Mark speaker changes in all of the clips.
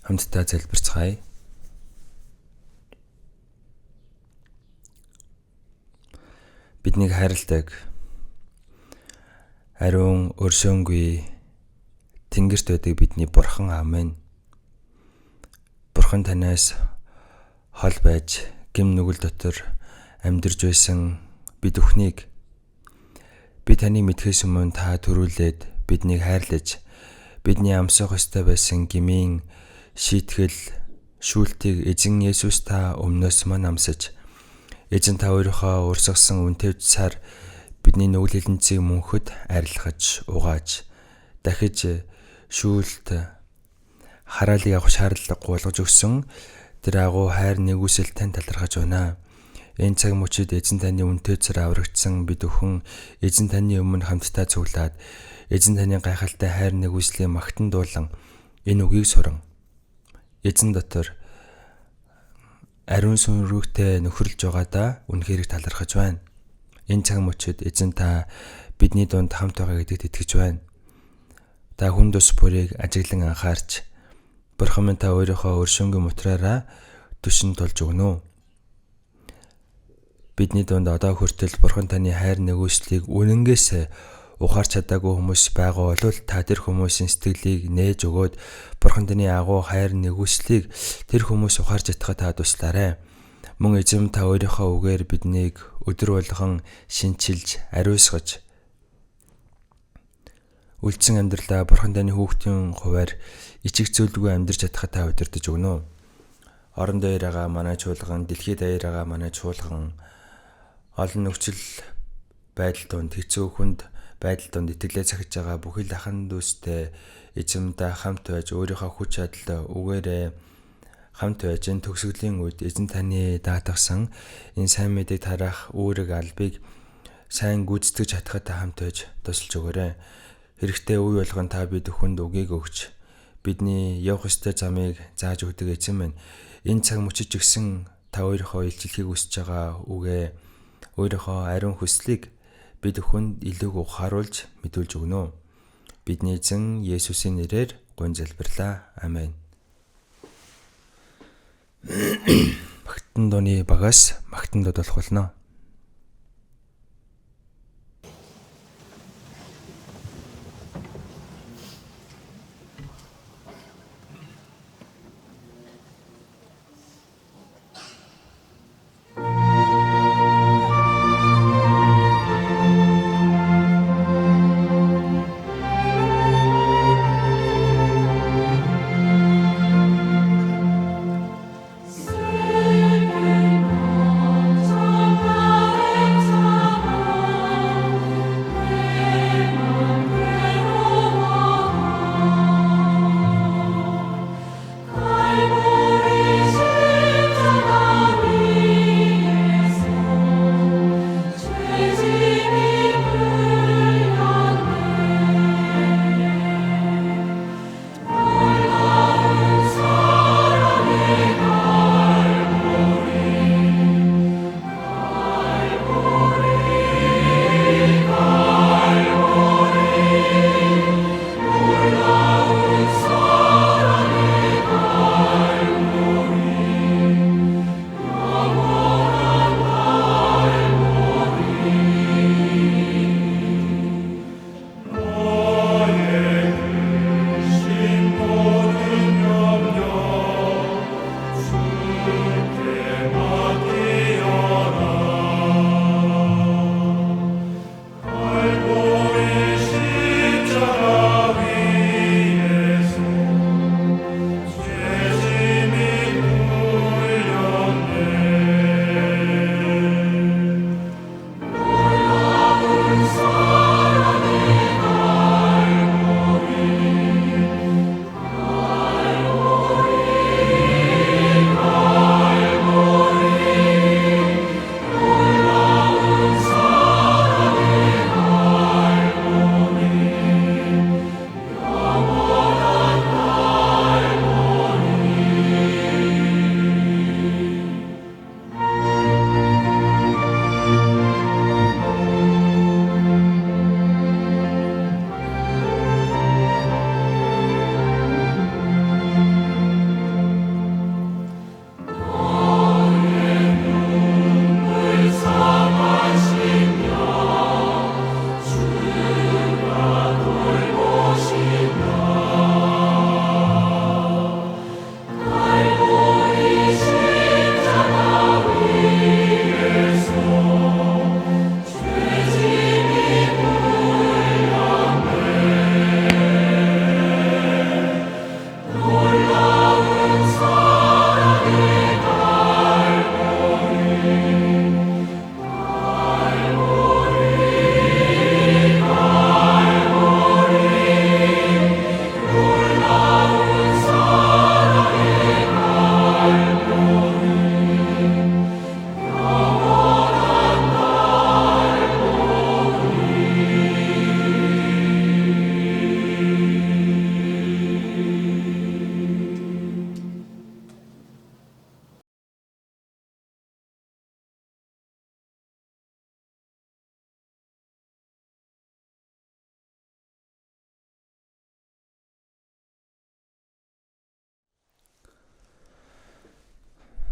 Speaker 1: Хамтдаа залбирцгаая. Биднийг хайрладаг ариун өршөөнгүй Тэнгэрт байдаг бидний Бурхан Аамен. Бурхан танаас хол байж гэм нүгэл дотор амьдарч байсан бид бүхнийг би таныг мэдхээс өмнө та төрүүлээд биднийг хайрлаж бидний амсах ёстой байсан гмийн шийтгэл шүүлтийг эзэн Есүс та өмнөөс мань амсаж эзэн та өөрийнхөө урсгасан үнэтэй цаар бидний нүгэл хилэнцгийг мөнхөд арилгаж угааж дахиж шүүлт хараалыг авах шаардлагагүй болгож өгсөн тэр агуу хайр нэгүсэл тань талархаж байна. Энэ цаг мөчид эзэн таны үнэтэй цаар аврагдсан бид өхөн эзэн таны өмнө хамтдаа цуглаад эзэн таны гайхалтай хайр нэгүслийн магтан дуулан энэ үгийг суран эзэн дотор ариун сүнрүүгтэй нөхөрлж байгаадаа үнэхээр талархаж байна. Энэ цаг мөчид эзэн та бидний дунд хамт байгаа гэдэгт итгэж байна. Та хүн тус бүрийг ажиглан анхаарч Бурхан минь та өөрийнхөө өршөөнгүй мутраараа түшин тулж өгнө. Бидний дунд одоо хүртэл Бурхан таны хайр нэгүслийг үнэнгээс ухаарч чадаагүй хүмүүс байгаа бол та тэр хүмүүсийн сэтгэлийг нээж өгөөд Бурхан таны агуу хайр нэгүслийг тэр хүмүүс ухаарч чадхад та туслаарай. Мөн эзэм та өөрийнхөө үгээр биднийг өдөр болгон шинчилж, ариусгаж үлдсэн амьдралаа Бурхан таны хүүхдийн хуваар ичиг зүйлгүй амьдарч чадхад та удирдах өгнө. Орон дээр байгаа манай чуулган, дэлхийд даяар байгаа манай чуулган олон нөхцөл байдал донд хэцүү хүнд байдал донд итгэлээ цахиж байгаа бүхэл ахын дүүстэй эзэмдээ хамт байж өөрийнхөө хүч чадал үгээрээ хамт байж энэ төгсгөлийн үед эзэн таны даатгсан энэ сайн мэдээг тараах үүрэг албыг сайн гүйцэтгэж чадхад та хамт байж тусалж өгөөрэй. Хэрэгтэй үе болгон та бид бүхэнд үгийг өгч бидний явах ёстой замыг зааж өгдөг эзэн минь энэ цаг мөчид гисэн та өөрийнхөө илчлэхийг хүсэж байгаа үгээ өөрийнхөө ариун хүслийг бид бүхэнд илүү ухааруулж мэдүүлж өгнө. Бидний эзэн Есүсийн нэрээр гуйн залбирлаа. Амен. Магтан дууны багаас магтан дуудах болно.
Speaker 2: Sing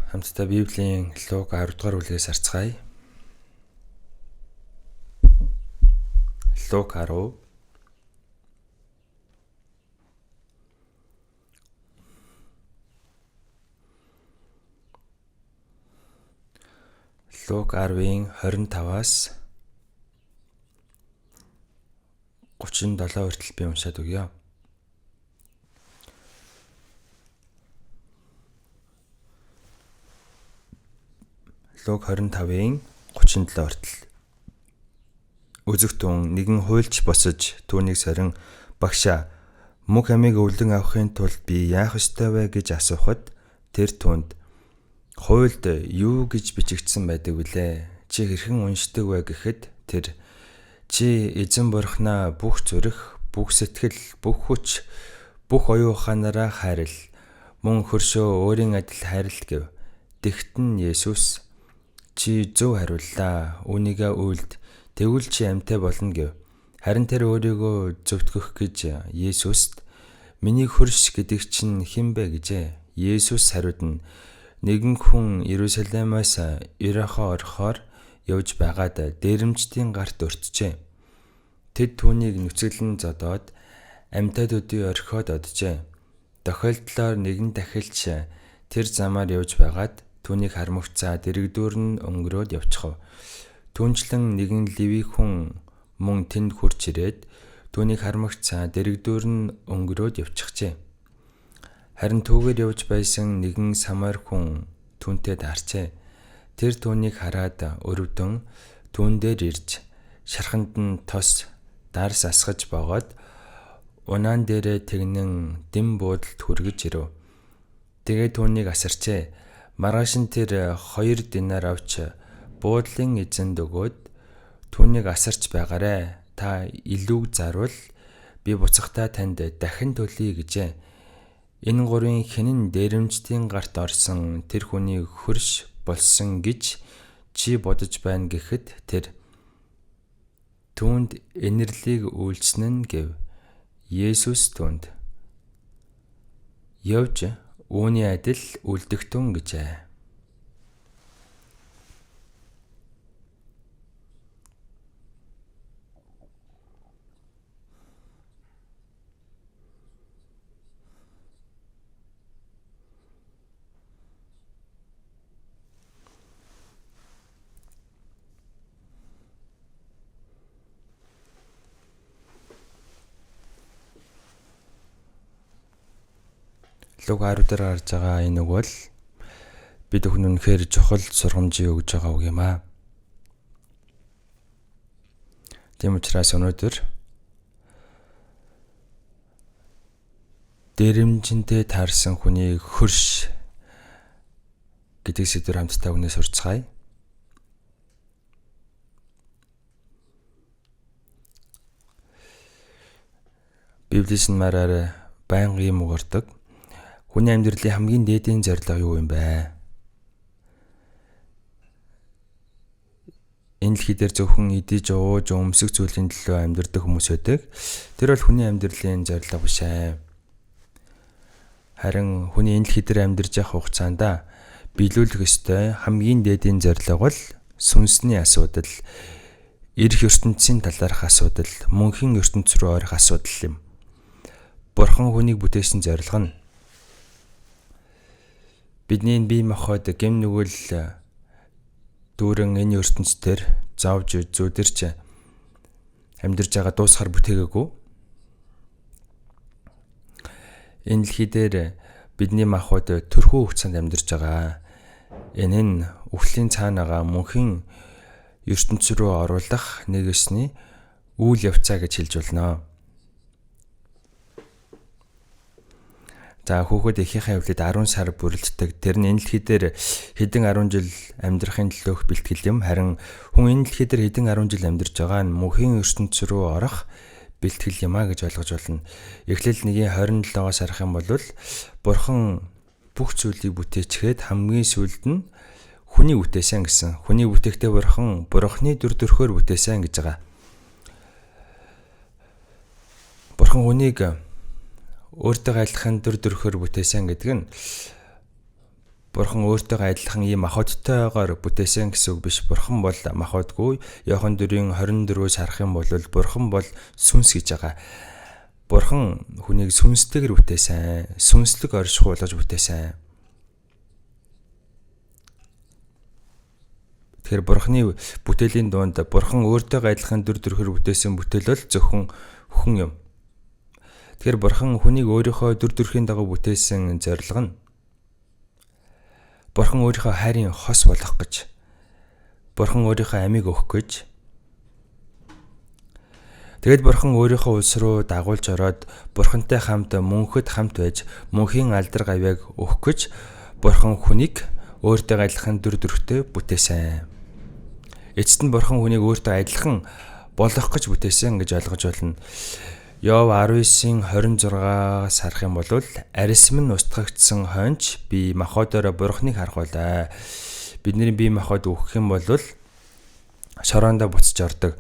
Speaker 1: Хамтдаа Библийн Луг 10 дугаар бүлгээс харцгаая. Луг 10. Луг 10-ын 25-аас 37 хүртэл би уншаад өгье. Луг 25-ын 37 хүртэл. Үзэгтэн нэгэн хуйлч босож түүнийг сорин багшаа мөнх амийг өвлөн авахын тулд би яах ёстой вэ гэж асуухад тэр түүнд хуйлд юу гэж бичигдсэн байдаг вүлээ? Чи хэрхэн уншдаг вэ гэхэд тэр чи эзэн бурхнаа бүх зүрх, бүх сэтгэл, бүх хүч, бүх оюун ухаанаараа хайрл. Мөн хөршөө өөрийн адил хайрл гэв. Тэгтэн Есүс чи зөв хариуллаа. Үүнийгээ үйлд тэгвэл чи амьтаа болно гэв. Харин тэр өөрийгөө зөвтгөх гэж Есүст миний хөрш гэдэг чинь хэн бэ гэжээ. Есүс хариуд нь нэгэн хүн Иерусалимаас Иерихо орохоор явж байгаад дээрэмчдийн гарт өртжээ. Тэд түүнийг нүцгэлэн зодоод амьтаадуудын орхиод оджээ. Тохиолдлоор нэгэн дахилч тэр замаар явж байгаад түүнийг хармагцаа дэрэгдүүр нь өнгөрөөд явчихав. Түүнчлэн нэгэн Леви хүн мөн тэнд хурж ирээд түүнийг хармагцаа дэрэгдүүр нь өнгөрөөд явчихжээ. Харин түүгээр явж байсан нэгэн Самар хүн түүнтэй таарчээ. Тэр түүнийг хараад өрөвдөн түүн дээр ирж шарханд нь тос дарс асгаж богоод унаан дээрээ тэгнэн дэм буудалд хүргэж ирэв. Тэгээд түүнийг асарчээ. Маргааш нь тэр 2 динар авч буудлын эзэнд өгөөд түүнийг асарч байгаарэ. Та илүүг зарвал би буцахтаа танд дахин төлье гэжээ. Энэ гурвын хэн нь дээрэмчдийн гарт орсон тэр хүний хөрш болсон гэж чи бодож байна гэхэд тэр түүнд инэрлийг үйлчнэн гэв. Есүс түүнд явж үүний адил үлдэгтэн гэжээ. Луг 10 дээр гарч байгаа энэ үг бол бид өхөн үнэхээр чухал сургамжийг өгж байгаа үг юм аа. Тийм учраас өнөөдөр дээрэмчинтэй таарсан хүний хөрш гэдэг сэдвээр хамтдаа үнээс сурцгаая. Библиэс нь мараар байнга юм угардаг. Хүний амьдралын хамгийн дээдийн зорилго юу юм бэ? Энэ дэлхий дээр зөвхөн идэж, ууж, өмсөх зүйлийн төлөө амьдардаг хүмүүс байдаг. Тэр бол хүний амьдралын зорилго биш ээ. Харин хүний энэ дэлхий дээр амьдарч явах хугацаанд биелүүлэх ёстой хамгийн дээдийн зорилго бол сүнсний асуудал, эрх ертөнцийн талаарх асуудал, мөнхийн ертөнц рүү ойрох асуудал юм. Бурхан хүнийг бүтээсэн зорилго нь бидний бие махбод гэм нүгэл дүүрэн энэ ертөнцийн зовж зүдэрч амьдарч байгаа дуусахаар бүтээгээгүй. Энэ дэлхий дээр бидний махбод төрхөө хугацаанд амьдарч байгаа. Энэ нь үхлийн цаанаага мөнхийн ертөнц рүү оруулах нэг ёсны үйл явцаа гэж хэлж болно. За хүүхэд эхийнхээ хөвлөд 10 сар бүрлддэг. Тэр нь энэ дэлхий дээр хэдэн 10 жил амьдрахын төлөөх бэлтгэл юм. Харин хүн энэ дэлхий дээр хэдэн 10 жил амьдарч байгаа нь мөнхийн ертөнц рүү орох бэлтгэл юм а гэж ойлгож болно. Эхлэл 1:27-оос харах юм бол Бурхан бүх зүйлийг бүтээчгээд хамгийн сүүлд нь хүний бүтээсэн гэсэн. Хүний бүтээхдээ Бурханы дүр төрхөөр бүтээсэн гэж байгаа. Бурхан хүнийг өөртөө адилхан дүр төрхөөр бүтээсэн гэдэг нь Бурхан өөртөө адилхан ийм махбодтойгоор бүтээсэн гэсэн үг биш. Бурхан бол махбодгүй. Иохан 4:24-өөс харах юм бол Бурхан бол сүнс гэж байгаа. Бурхан хүнийг сүнстэйгээр бүтээсэн. Сүнслэг оршихуй болгож бүтээсэн. Тэгэхээр Бурханы бүтээлийн дунд Бурхан өөртөө адилхан дүр төрхөөр бүтээсэн бүтээл бол зөвхөн хүн юм. Тэгэхээр Бурхан хүнийг өөрийнхөө дүр төрхийн дагуу бүтээсэн зорилго нь Бурхан өөрийнхөө хайрын хос болох гэж, Бурхан өөрийнхөө амийг өгөх гэж. Тэгэд Бурхан өөрийнхөө улс руу дагуулж ороод Бурхантай хамт мөнхөд хамт байж мөнхийн алдар гавьяаг өгөх гэж Бурхан хүнийг өөртөө адилхан дүр төрхтэй бүтээсэн. Эцэст нь Бурхан хүнийг өөртөө адилхан болох гэж бүтээсэн гэж ойлгож байна. Йов 19:26-аас харах юм бол арьсам нь устгагдсан хонч би махбодоор Бурханыг харах байлаа. Бидний бие махбод өгөх юм бол шороондоо буцаж ордог.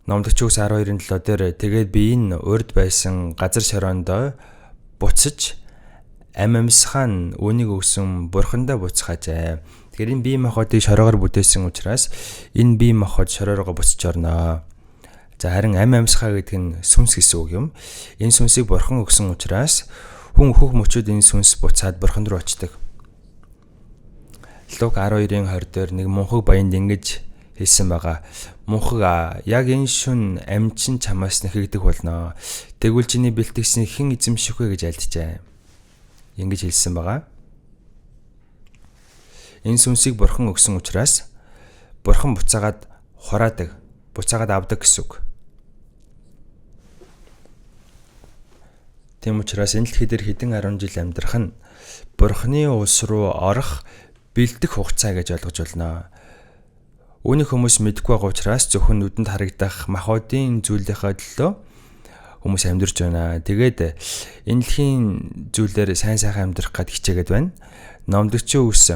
Speaker 1: Номдогч үгс 12:7 дээр тэгээд би энэ урд байсан газар шороондоо буцаж амьсхаа нь үнийг өгсөн Бурхандаа буцхаажээ. Тэгэхээр энэ бие махбодыг шороогоор бүтээсэн учраас энэ бие махбод шороороо буцаж орноо. За харин амьсхаа гэдэг нь сүнс гэсэн үг юм. Энэ сүнсийг Бурхан өгсөн учраас хүн хөх мөчөд энэ сүнс буцаад Бурхан руу очдог. Луг 12:20 дээр нэг мунхаг баянд ингэж хэлсэн байгаа. Мунхаг яг энэ шүн амьчин чамаас нэхэгдэх болно. Тэгвэл чиний бэлтгэсэн хэн эзэмших вэ гэж альджээ. Ингэж хэлсэн байгаа. Энэ сүнсийг Бурхан өгсөн учраас Бурхан буцаагаад хураадаг, буцаагаад авдаг гэсэн үг. Тийм учраас энэ дэлхий дээр хэдэн 10 жил амьдрах нь Бурханы улс руу орох бэлдэх хугацаа гэж ойлгож байна. Үүнийг хүмүүс мэдгүй байгаа учраас зөвхөн нүдэнд харагдах махбодын зүйлийнхаа төлөө хүмүүс амьдарч байна. Тэгээд энэ дэлхийн зүйлээр сайн сайхан амьдрах гээд хичээгээд байна. Номдогчийн үгс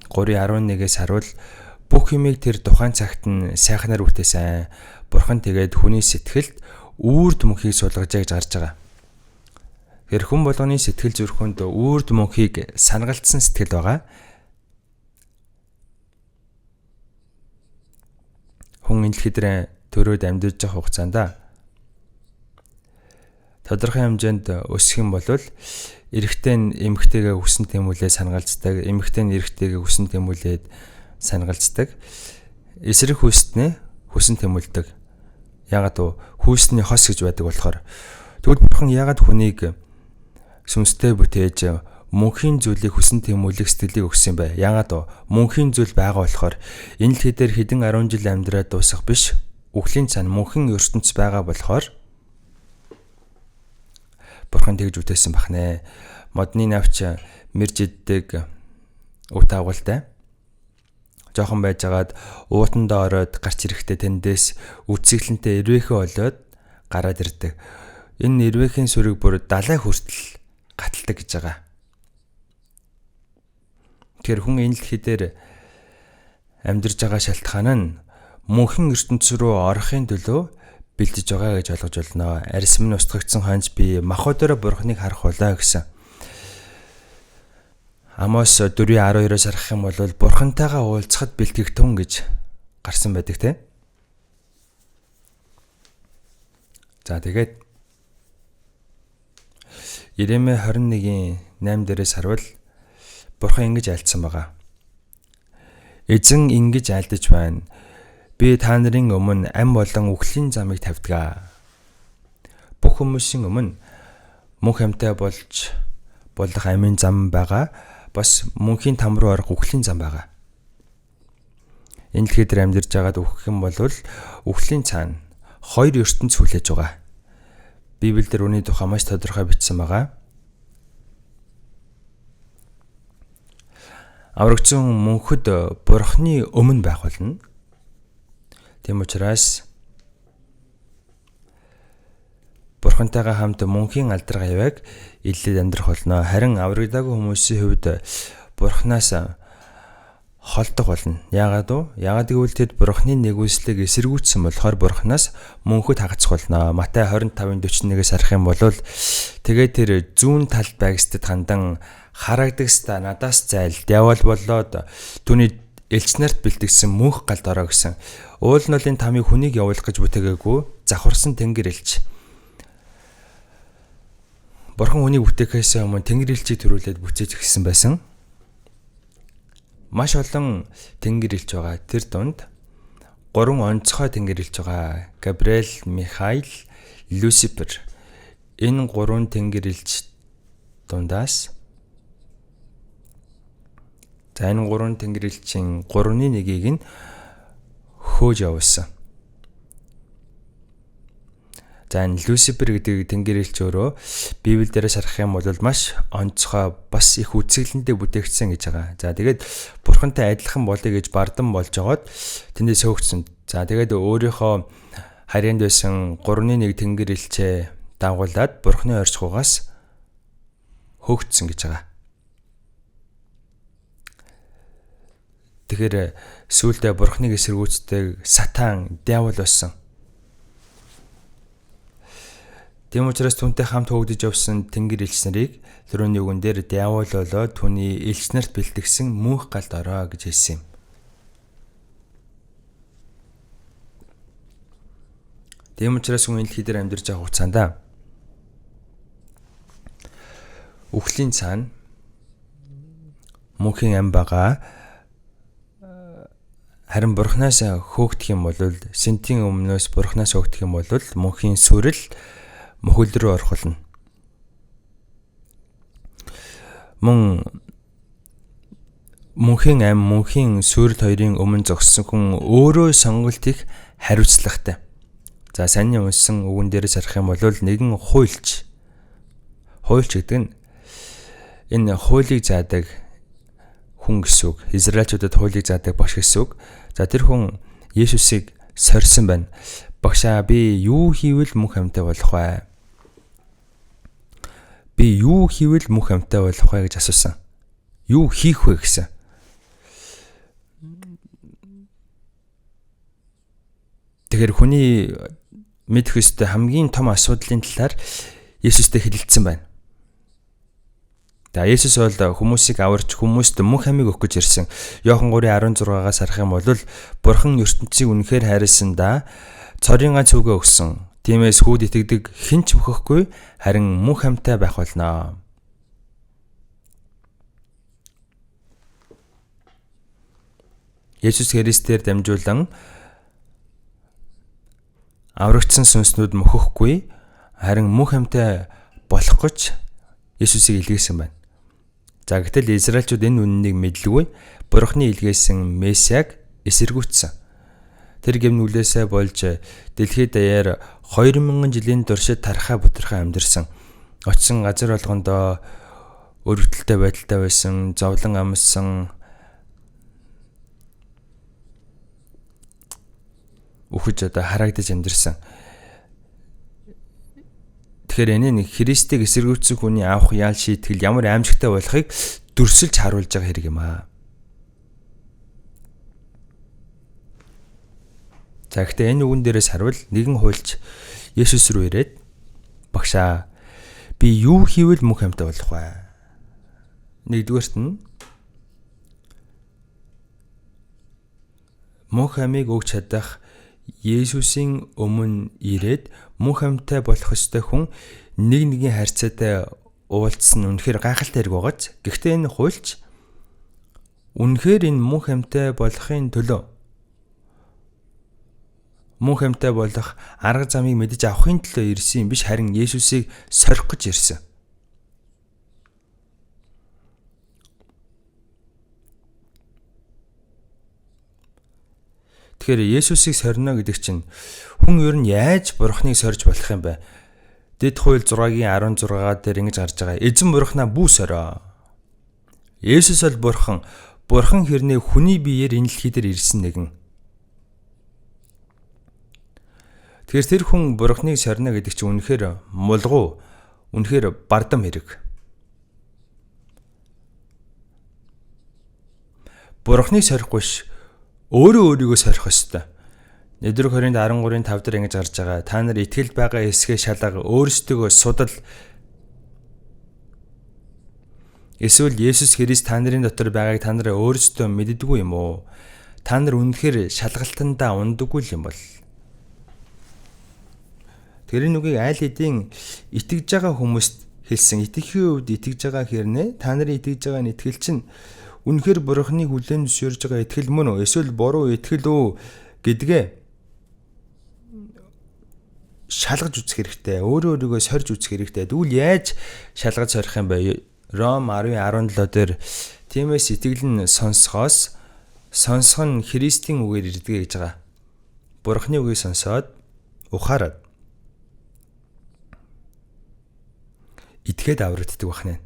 Speaker 1: 3:11-ээс харуул бүх юмыг тэр тухайн цагт нь сайхнаар бүтээсэн. Бурхан тэгээд хүний сэтгэлд үрд мөнхийг суулгажээ гэж гарч байгаа. Тэр хүн болгоны сэтгэл зүрхэнд үрд мөнхийг санагалтсан сэтгэл байгаа. Хүн энэ дэлхий дээр төрөөд амьдарч байгаа хугацаанд тодорхой хэмжээнд өсөх юм бол эрэгтэй нь эмэгтэйгээ хүссэн тэмүүлээ санагалцдаг, эмэгтэй нь эрэгтэйгээ хүссэн тэмүүлээд санагалцдаг. Эсрэг хүснээ хүссэн тэмүүлдэг. Ягаад вэ? Хүсний хос гэж байдаг болохоор. Тэгвэл Бурхан ягаад хүнийг сүнстэй бүтээж мөнхийн зүйлийг хүссэн тэмүүлэх сэтгэлийг өгсөн бэ? Ягаад вэ? Мөнхийн зүйл байгаа болохоор энэ дэлхий дээр хэдэн 10 жил амьдраад дуусах биш. Үхлийн цаана мөнхийн ертөнц байгаа болохоор Бурхан тэгж үтээсэн бахнэ. Модны навч мэрж иддэг ут агуултай. Жохон байжгаад уутандаа ороод гарч ирэхдээ тэндээс үцэглэнтэй ирвэхэ болоод гараад ирдэг. Энэ ирвэхийн сүрэг бүр далай хүртэл гаталдаг гэж байгаа. Тэр хүн энэ дэлхий дээр амьдарч байгаа шалтгаан нь мөнхийн ертөнц рүү орохын төлөө бэлдэж байгаа гэж ойлгож байна. Арьсам нь устгагдсан хонж би махбодоор Бурханыг харах болоо гэсэн. Амос 4:12-оос харах юм бол Бурхантайгаа уулзахад бэлтгэх тун гэж гарсан байдаг те. За тэгээд Иремья 21:8 дээрээс харуул Бурхан ингэж альцсан байгаа. Эзэн ингэж альдаж байна. Би та нарын өмнө ам болон үхлийн замыг тавьдаг. Бүх хүмүүсийн өмнө мөнх амьтаа болж болох амийн зам байгаа. Бас мөнхийн там руу орох үхлийн зам байгаа. Энэ дэлхий дээр амьдарч байгаад үхэх юм бол үхлийн цаана хоёр ертөнц хүлээж байгаа. Библиэлд үүний тухай маш тодорхой бичсэн байгаа. Аврагдсан мөнхөд Бурханы өмнө байх болно. Тийм учраас Бурхантайгаа хамт мөнхийн алдар гавьяаг илээд амьдрах болно. Харин аврагдаагүй хүмүүсийн хувьд Бурханаас холдох болно. Яагаад вэ? Яагаад гэвэл тэд Бурханы нэгүслийг эсэргүүцсэн болохоор Бурханаас мөнхөд хагацх болно. Матай 25:41-ээс харах юм бол тэгээд тэр зүүн талд байгстад хандан харагдагста надаас зайл диавол болоод түүний элч нарт бэлтгэсэн мөнх галд ороо гэсэн. Уул нь бол энэ тамиг хүнийг явуулах гэж бүтээгээгүй завхарсан тэнгэр элч. Бурхан хүнийг бүтээхээс өмнө тэнгэр элчийг төрүүлээд бүцээж эхэлсэн байсан. Маш олон тэнгэр элч байгаа. Тэр дунд 3 онцгой тэнгэр элч байгаа. Габриэл, Михаил, Люцифер. Энэ 3 тэнгэр элч дундаас энэ 3 тэнгэр элчийн 3-ны 1-ийг нь хөөж явуулсан. За энэ Люцифер гэдэг тэнгэр элч өөрөө Библиэл дээрээс харах юм бол маш онцгой бас их үзэсгэлэнтэй бүтээгдсэн гэж байгаа. За тэгээд Бурхантай адилхан болъё гэж бардан болж байгаад тэндээс хөөгцсөн. За тэгээд өөрийнхөө харьяанд байсан 3-ны 1 тэнгэр элчээ дагуулад Бурханы оршихугаас хөөгцсөн гэж байгаа. Тэгэхээр сүүлдээ Бурханыг эсэргүүцдэг Сатан, диавол болсон. Тийм учраас түүнтэй хамт хөөгдөж явсан тэнгэр элч нарыг түрүүний үгэн дээр диавол болоод түүний элч нарт бэлтгэсэн мөнх галд ороо гэж хэлсэн юм. Тийм учраас хүн энэ дэлхий дээр амьдарч байгаа хугацаанд үхлийн цаана мөнхийн ам байгаа. Харин Бурханаас хөөгдөх юм бол сэнтийн өмнөөс Бурханаас хөөгдөх юм бол мөнхийн сүрэл мөхөл рүү орхолно. Мөнхийн ам, мөнхийн сүрэл хоёрын өмнө зогссон хүн өөрөө сонголт их хариуцлагатай. За саний унсан үгэн дээрээс харах юм бол нэгэн хуульч. Хуульч гэдэг нь энэ хуулийг заадаг хүн гэсэн үг. Израильчуудад хуулийг заадаг багш гэсэн үг. За тэр хүн Есүсийг сорьсон байна. Багшаа би юу хийвэл мөнх амьтаа болох вэ? Би юу хийвэл мөнх амьтаа болох вэ гэж асуусан. Юу хийх вэ гэсэн. Тэгэхээр хүний мэдэх ёстой хамгийн том асуудлын талаар Есүстэй хэлэлцсэн байна. За Есүс бол хүмүүсийг аварч хүмүүст мөнх амийг өгөх гэж ирсэн. Иохан 3:16-аас харах юм бол Бурхан ертөнцийг үнэхээр хайрласандаа цорын ганц үгээ өгсөн. Тиймээс хүүд итгэдэг хэн ч мөхөхгүй харин мөнх амьтаа байх болно. Есүс Христээр дамжуулан аврагдсан сүнснүүд мөхөхгүй харин мөнх амьтаа болох гэж Есүсийг илгээсэн байна. За гэтэл Израильчууд энэ үннийг мэдлгүй Бурханы илгээсэн Месиаг эсэргүүцсэн. Тэр гэмнүглээсээ болж дэлхийд даяар 2000 жилийн туршид тархаа бутархаа амьдэрсэн. Очсон газар болгондоо өргөдөлтэй байдалтай байсан, зовлон амьдсан, үхэж харагдаж амьдэрсэн. Тэгэхээр энэ Христийг эсэргүүцэх хүний авах яал шийтгэл ямар аимшигтай болохыг дүрсэлж харуулж байгаа хэрэг юм аа. За гэхдээ энэ үгэн дээрээс харвал нэгэн хуульч Есүс рүү ирээд багшаа би юу хийвэл мөнх амьтаа болох вэ? Нэгдүгээрт нь мөнх амийг өгч чадах Есүсийн өмнө ирээд мөнх амьтаа болох ёстой хүн нэг нэгийн харьцаатай уулзсан үнэхээр гайхалтай хэрэг байгааз. Гэхдээ энэ хуульч үнэхээр энэ мөнх амьтаа болохын төлөө мөнх амьтаа болох арга замыг мэдэж авахын төлөө ирсэн юм биш, харин Есүсийг сорих гэж ирсэн. Тэгэхээр Есүсийг сорно гэдэг чинь хүн ер нь яаж Бурхныг сорж болох юм бэ? Дэд хууль 6-гийн 16 дээр ингэж гарч байгаа. Эзэн Бурхнаа бүү сороо. Есүс бол Бурхан. Бурхан хэрнээ хүний биеэр энэ дэлхий дээр ирсэн нэгэн. Тэгэхээр тэр хүн Бурхныг сорно гэдэг чинь үнэхээр мулгуу, үнэхээр бардам хэрэг. Бурхныг сорихгүй ш өөрөө өөрийгөө сорих ёстой. Нэдрэг 20:13-5 дээр ингэж гарч байгаа. Та нар итгэл байгаа эсгээ шалга, өөрсдөө судал. Эсвэл Есүс Христ та нарын дотор байгааг та нар өөрсдөө мэддэггүй юм уу? Та нар үнэхээр шалгалтандаа ундаггүй юм бол. Тэр нүгийг айл хэдийн итгэж байгаа хүмүүст хэлсэн. Итгэхийн үед итгэж байгаа хэрнээ та нарын итгэж байгаа итгэл чинь үнэхээр Бурхныг хүлээн зөвшөөрж байгаа итгэл мөн үү? Эсвэл буруу итгэл үү гэдгээ шалгаж үзэх хэрэгтэй. Өөрийгөө сорж үзэх хэрэгтэй. Тэгвэл яаж шалгаж сорих юм бэ? Ром 10:17 дээр тиймээс итгэл нь сонсох нь Христийн үгээр ирдэг гэж байгаа. Бурхны үгийг сонсоод ухаарад итгээд аврагддаг бахна.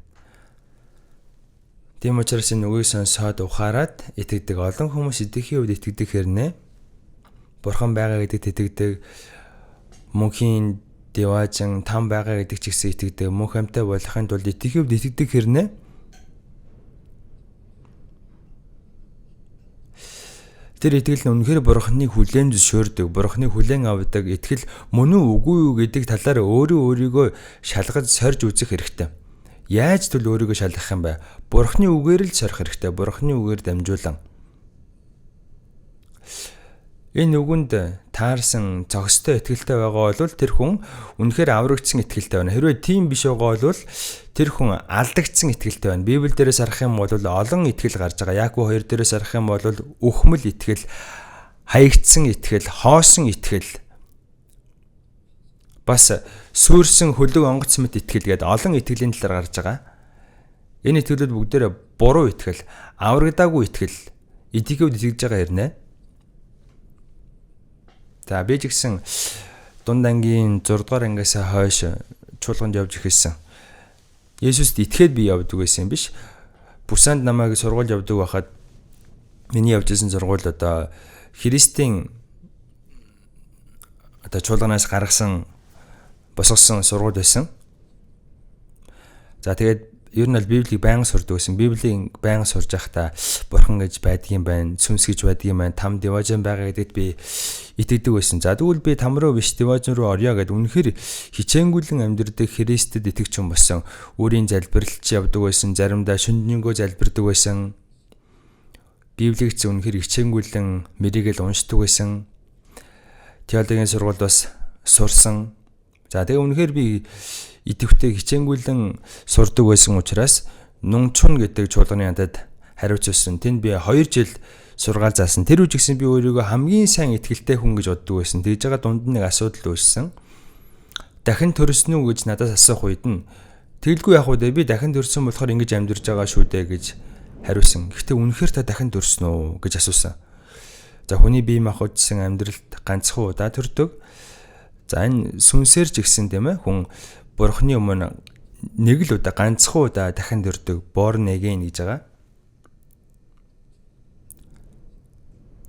Speaker 1: Тийм учраас энэ үгийг сонсоод ухаарад итгэдэг олон хүмүүс итгэхийн үед итгэдэг хэрнээ Бурхан байгаа гэдэгт итгэдэг. Мөнхийн Деважин там байгаа гэдэг ч гэсэн итгэдэг. Мөнх амьтаа болохын тулд итгэхийн үед итгэдэг хэрнээ тэр итгэл нь үнэхээр Бурханыг хүлээн зөвшөөрдөг, Бурханыг хүлээн авдаг итгэл мөн үү үгүй юу гэдэг талаар өөрийгөө шалгаж сорж үзэх хэрэгтэй. Яаж тэл өөрийгөө шалгах юм бэ? Бурханы үгээр л сорих хэрэгтэй. Бурханы үгээр дамжуулан. Энэ үгэнд таарсан зохистой итгэлтэй байгаа бол тэр хүн үнэхээр аврагдсан итгэлтэй байна. Хэрвээ тийм биш байгаа бол тэр хүн алдагдсан итгэлтэй байна. Библи дээрээс харах юм бол олон итгэл гарч байгаа. Яаков 2 дээрээс харах юм бол үхмэл итгэл, хаягдсан итгэл, хоосон итгэл, бас сүрсэн хөлөг онгоц мэт итгэл гэдэг олон итгэлийн талаар гарч байгаа. Энэ итгэлүүд бүгдээрээ буруу итгэл, аврагдаагүй итгэл, итгэхэд итгэж байгаа хэрнээ. За би ч гэсэн дунд ангийн 6 дугаар ангиас хойш чуулганд явж ирсэн. Есүст итгээд би явдаг байсан юм биш. Бүсанд намайг сургууль явдаг байхад миний явж исэн сургууль одоо Христийн одоо чуулганаас гаргасан босгосон сургууль байсан. За тэгээд ер нь бол Библийг байнга сурдаг байсан. Библийг байнга сурж байхдаа Бурхан гэж байдгийн байна, сүнс гэж байдгийн байна, там Деважин байгаа гэдэгт би итгэдэг байсан. За тэгвэл би там руу биш Деважин руу орё гэд үнэхээр хичээнгүйлэн амьдрдаг Христэд итгэж юм болсон. Өөрийн залбиралч явдаг байсан, заримдаа шүнжэнгөө залбирдаг байсан. Библийг ч үнэхээр хичээнгүйлэн мэрийгэл уншдаг байсан. Теологийн сургууль бас сурсан. За тэгээ үнэхээр би идэвхтэй хичээнгүйлэн сурдаг байсан учраас Нунчун гэдэг чуулганы хандад хариуцсан. Тэнд би 2 жил сургаал заасан. Тэр үеч гэсэн би өөрийгөө хамгийн сайн итгэлтэй хүн гэж боддог байсан. Тэгж байгаа дунд нэг асуудал үүссэн. Дахин төрсөн үү гэж надаас асуух үед нь тэгэлгүй яах вэ? Би дахин төрсөн болохоор ингэж амьдарч байгаа шүү дээ гэж хариусан. Гэхдээ үнэхээр та дахин төрсөн үү гэж асуусан. За хүний бие махбодсан амьдралд ганцхан удаа төрдөг. За энэ сүнсээр ч гисэн тийм ээ хүн Бурхны өмнө нэг л удаа ганцхан удаа дахин төрдөг born again гэж байгаа.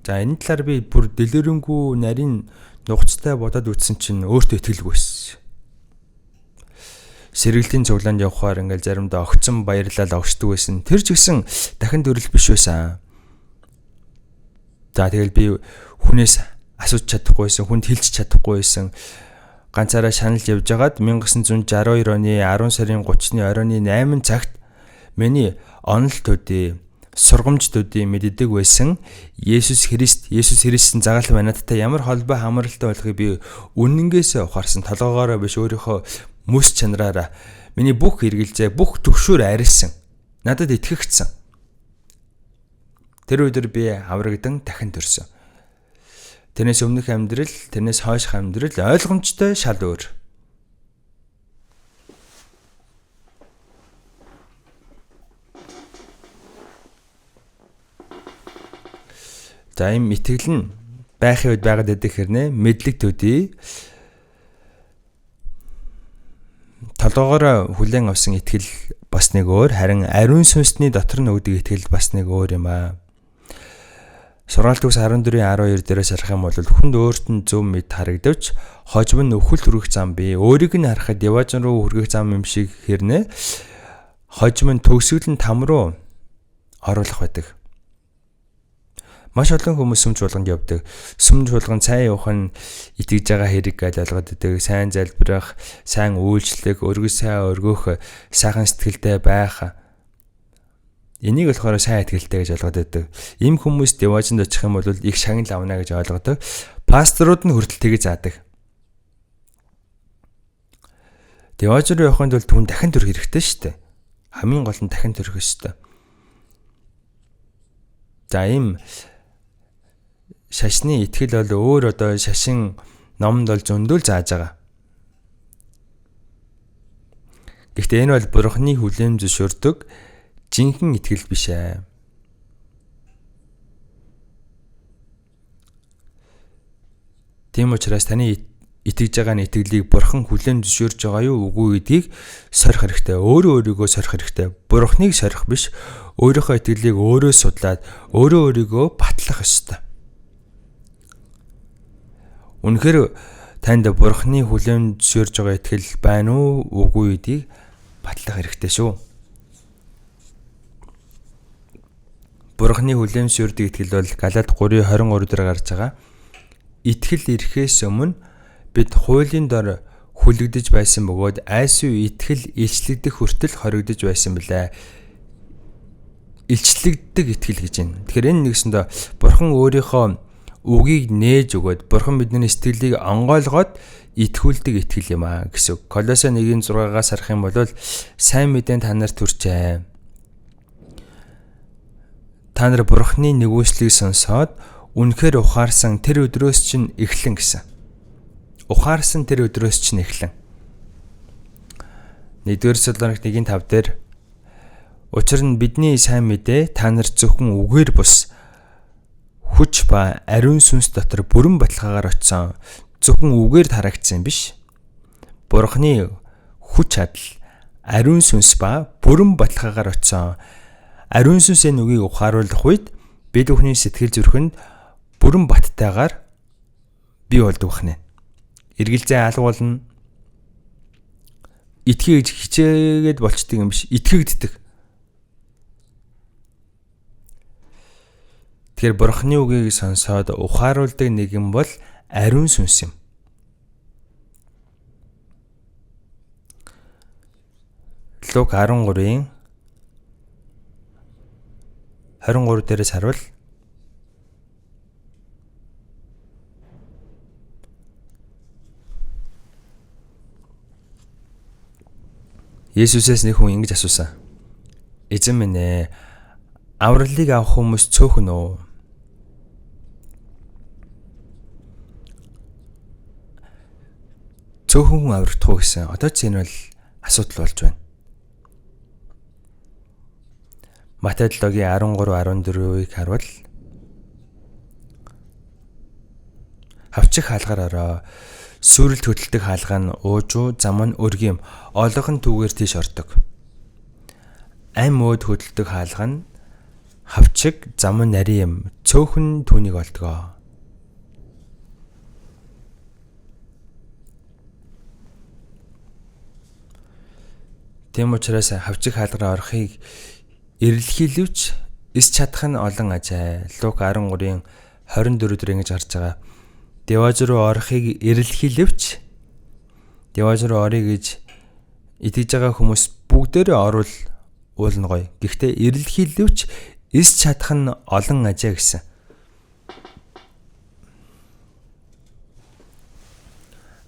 Speaker 1: За энэ талаар би бүр дэлгэрэнгүй нарийн нухацтай бодоод үтсэн чинь өөртөө итгэлгүй байсан. Сэргэлтийн цуглаанд явхаар ингээл заримдаа огцон баярлал огшдог байсан. Тэр ч гэсэн дахин төрөл биш байсан. За тэгэл би хүнээс асууж чадахгүй байсан, хүнд хэлж чадахгүй байсан. Ганцаараа шаналж явж байгаад 1962 оны 10 сарын 30-ны оройн 8 цагт миний онол төдий сургамж төдий мэддэг байсан Есүс Христийн загалмай надтай ямар холбоо хамааралтай болохыг би үнэнгээс ухаарсан. Толгоогоороо биш өөрийнхөө мэс чанараараа миний бүх эргэлзээ, бүх төгшөөр арилсан. Надад итгэгдсэн. Тэр өдөр би аврагдан дахин төрсөн. Тэрнээс өмнөх амьдрал, тэрнээс хойших амьдрал ойлгомжтой шал өөр. За ийм итгэл нь байхын үед байгаад байдаг хэрнээ мэдлэг төдий толгоогоор хүлээн авсан итгэл бас нэг өөр, харин ариун сүнсний дотор нөгдөг итгэл бас нэг өөр юм аа. Сургаалт төгс 14:12 дээрээс харах юм бол хүнд өөрт нь зөв мэд харагдавч хожим нь өвхөл хүрэх зам бий. Өөрийг нь харахад Деважин руу хүрэх зам юм шиг хэрнээ хожим нь төгсгөл нь там руу оруулах байдаг. Маш олон хүмүүс сүм чуулганд явдаг. Сүм чуулганд сайн явах нь итгэж байгаа хэрэг гэж ойлгоод байдаг. Сайн залбирах, сайн үйлчлэх, өргөс сайн өргөх, сайхан сэтгэлтэй байх. Энийг болохоор сайн итгэлтэй гэж ойлгоод байдаг. Ийм хүмүүс деважинд очих юм бол их шагнал авна гэж ойлгодог. Пасторууд нь хүртэл тэгж заадаг. Деваж руу явахын тулд түн дахин төрөх хэрэгтэй шүү дээ. Хамгийн гол нь дахин төрөх ёстой. За ийм шашны итгэл бол өөр одоо шашин номонд бол зөндөл зааж байгаа. Гэхдээ энэ бол бурхны хүлээн зөвшөөрдөг жинхэнэ итгэл биш ээ. Тийм учраас таны итгэж байгаа итгэлийг бурхан хүлээн зөвшөөрж байгаа юу үгүй гэдгийг сорих хэрэгтэй. Өөрийгөө сорих хэрэгтэй. Бурханыг сорих биш. Өөрийнхөө итгэлийг өөрөө судлаад өөрийгөө батлах ёстой. Үнэхээр танд бурханы хүлээн зөвшөөрж байгаа итгэл байна уу үгүй гэдгийг батлах хэрэгтэй шүү. Бурханы хүлээн зөвшөөрдөг итгэл бол Галаат 3:23 дээр гарч байгаа. Итгэл ирэхээс өмнө бид хуулийн дор хүлэгдэж байсан бөгөөд айсуу итгэл илчлэгдэх хүртэл хоригдож байсан билээ. Илчлэгддэг итгэл гэж байна. Тэгэхээр энэ нэгсэндээ бурхан өөрийнхөө үгийг нээж өгөөд бурхан бидний сэтгэлийг онгойлгоод итгүүлдэг итгэл юм аа гэсэн. Колосе 1:6-аас харах юм бол сайн мэдээ та нарт хүрчээ. Та нар бурханы нэгүслийг сонсоод үнэхээр ухаарсан тэр өдрөөс чинь эхлэн гэсэн. Ухаарсан тэр өдрөөс чинь эхлэн. 1-р Тесалоник 1:5 дээр учир нь бидний сайн мэдээ та нар зөвхөн үгээр бус хүч ба ариун сүнс дотор бүрэн баталгаагаар очсон зөвхөн үгээр тарагдсан биш. Бурханы хүч чадал ариун сүнс ба бүрэн баталгаагаар очсон ариун сүнсийн үгийг ухааруулах үед бид бүхний сэтгэл зүрхэнд бүрэн баттайгаар бий болдог байна. Эргэлзээ алга болно. Итгэж хичээгээд болчдөг юм биш, итгэгддэг. Тэгэхээр бурханы үгийг сонсоод ухааруулдаг нэгэн бол ариун сүнс юм. Лук 13-ийн 23 дээрээс харуул. Есүсээс нэг хүн ингэж асуусан. Эзэн минь ээ, авралыг авах хүмүүс цөөхөн үү? Цөөхөн хүн аврагдах уу гэсэн. Одоо ч энэ бол асуудал болж байна. Матай 7-гийн 13-14-ийг харуул. Хавчих хаалгараараа сүрэлт хөдөлдөг хаалгаа нь уужуу, зам нь өргөм, олгон түүгээр тийш ордог. Ам өөд хөдөлдөг хаалгаа нь хавчиг, зам нь нарийн, цөөхөн түүнийг олдгоо. Тийм учраас хавчиг хаалгараа орохыг эрэлхийлвч эс чадах нь олон ажээ. Лук 13-ийн 24 дээр ингэж гарч байгаа. Деваж руу орохыг эрэлхийлвч деваж руу орё гэж итгэж байгаа хүмүүс бүгдээрээ уулна гоё. Гэхдээ эрэлхийлвч эс чадах нь олон ажээ гэсэн.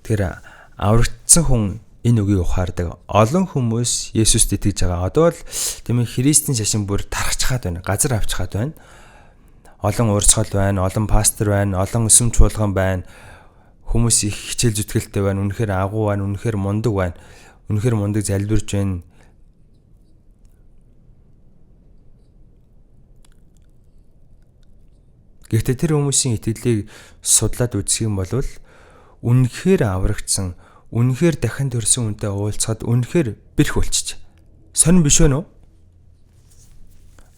Speaker 1: Тэр аврагдсан хүн энэ үгийг ухаардаг. Олон хүмүүс Есүст итгэж байгаа. Одоо л тийм ээ Христийн шашин бүр тархачаад байна. Газар авчгаад байна. Олон урсгал байна, олон пастор байна, олон өсөм чуулган байна. Хүмүүс их хичээл зүтгэлтэй байна, үнэхээр агуу байна, үнэхээр мундаг байна. Үнэхээр мундаг залбирч байна. Гэхдээ тэр хүмүүсийн итгэлийг судлаад үзэх юм бол үнэхээр аврагдсан, үнэхээр дахин төрсөн үнтэй уулзахад үнэхээр бэрх болчих. Сонин биш вэ нөө?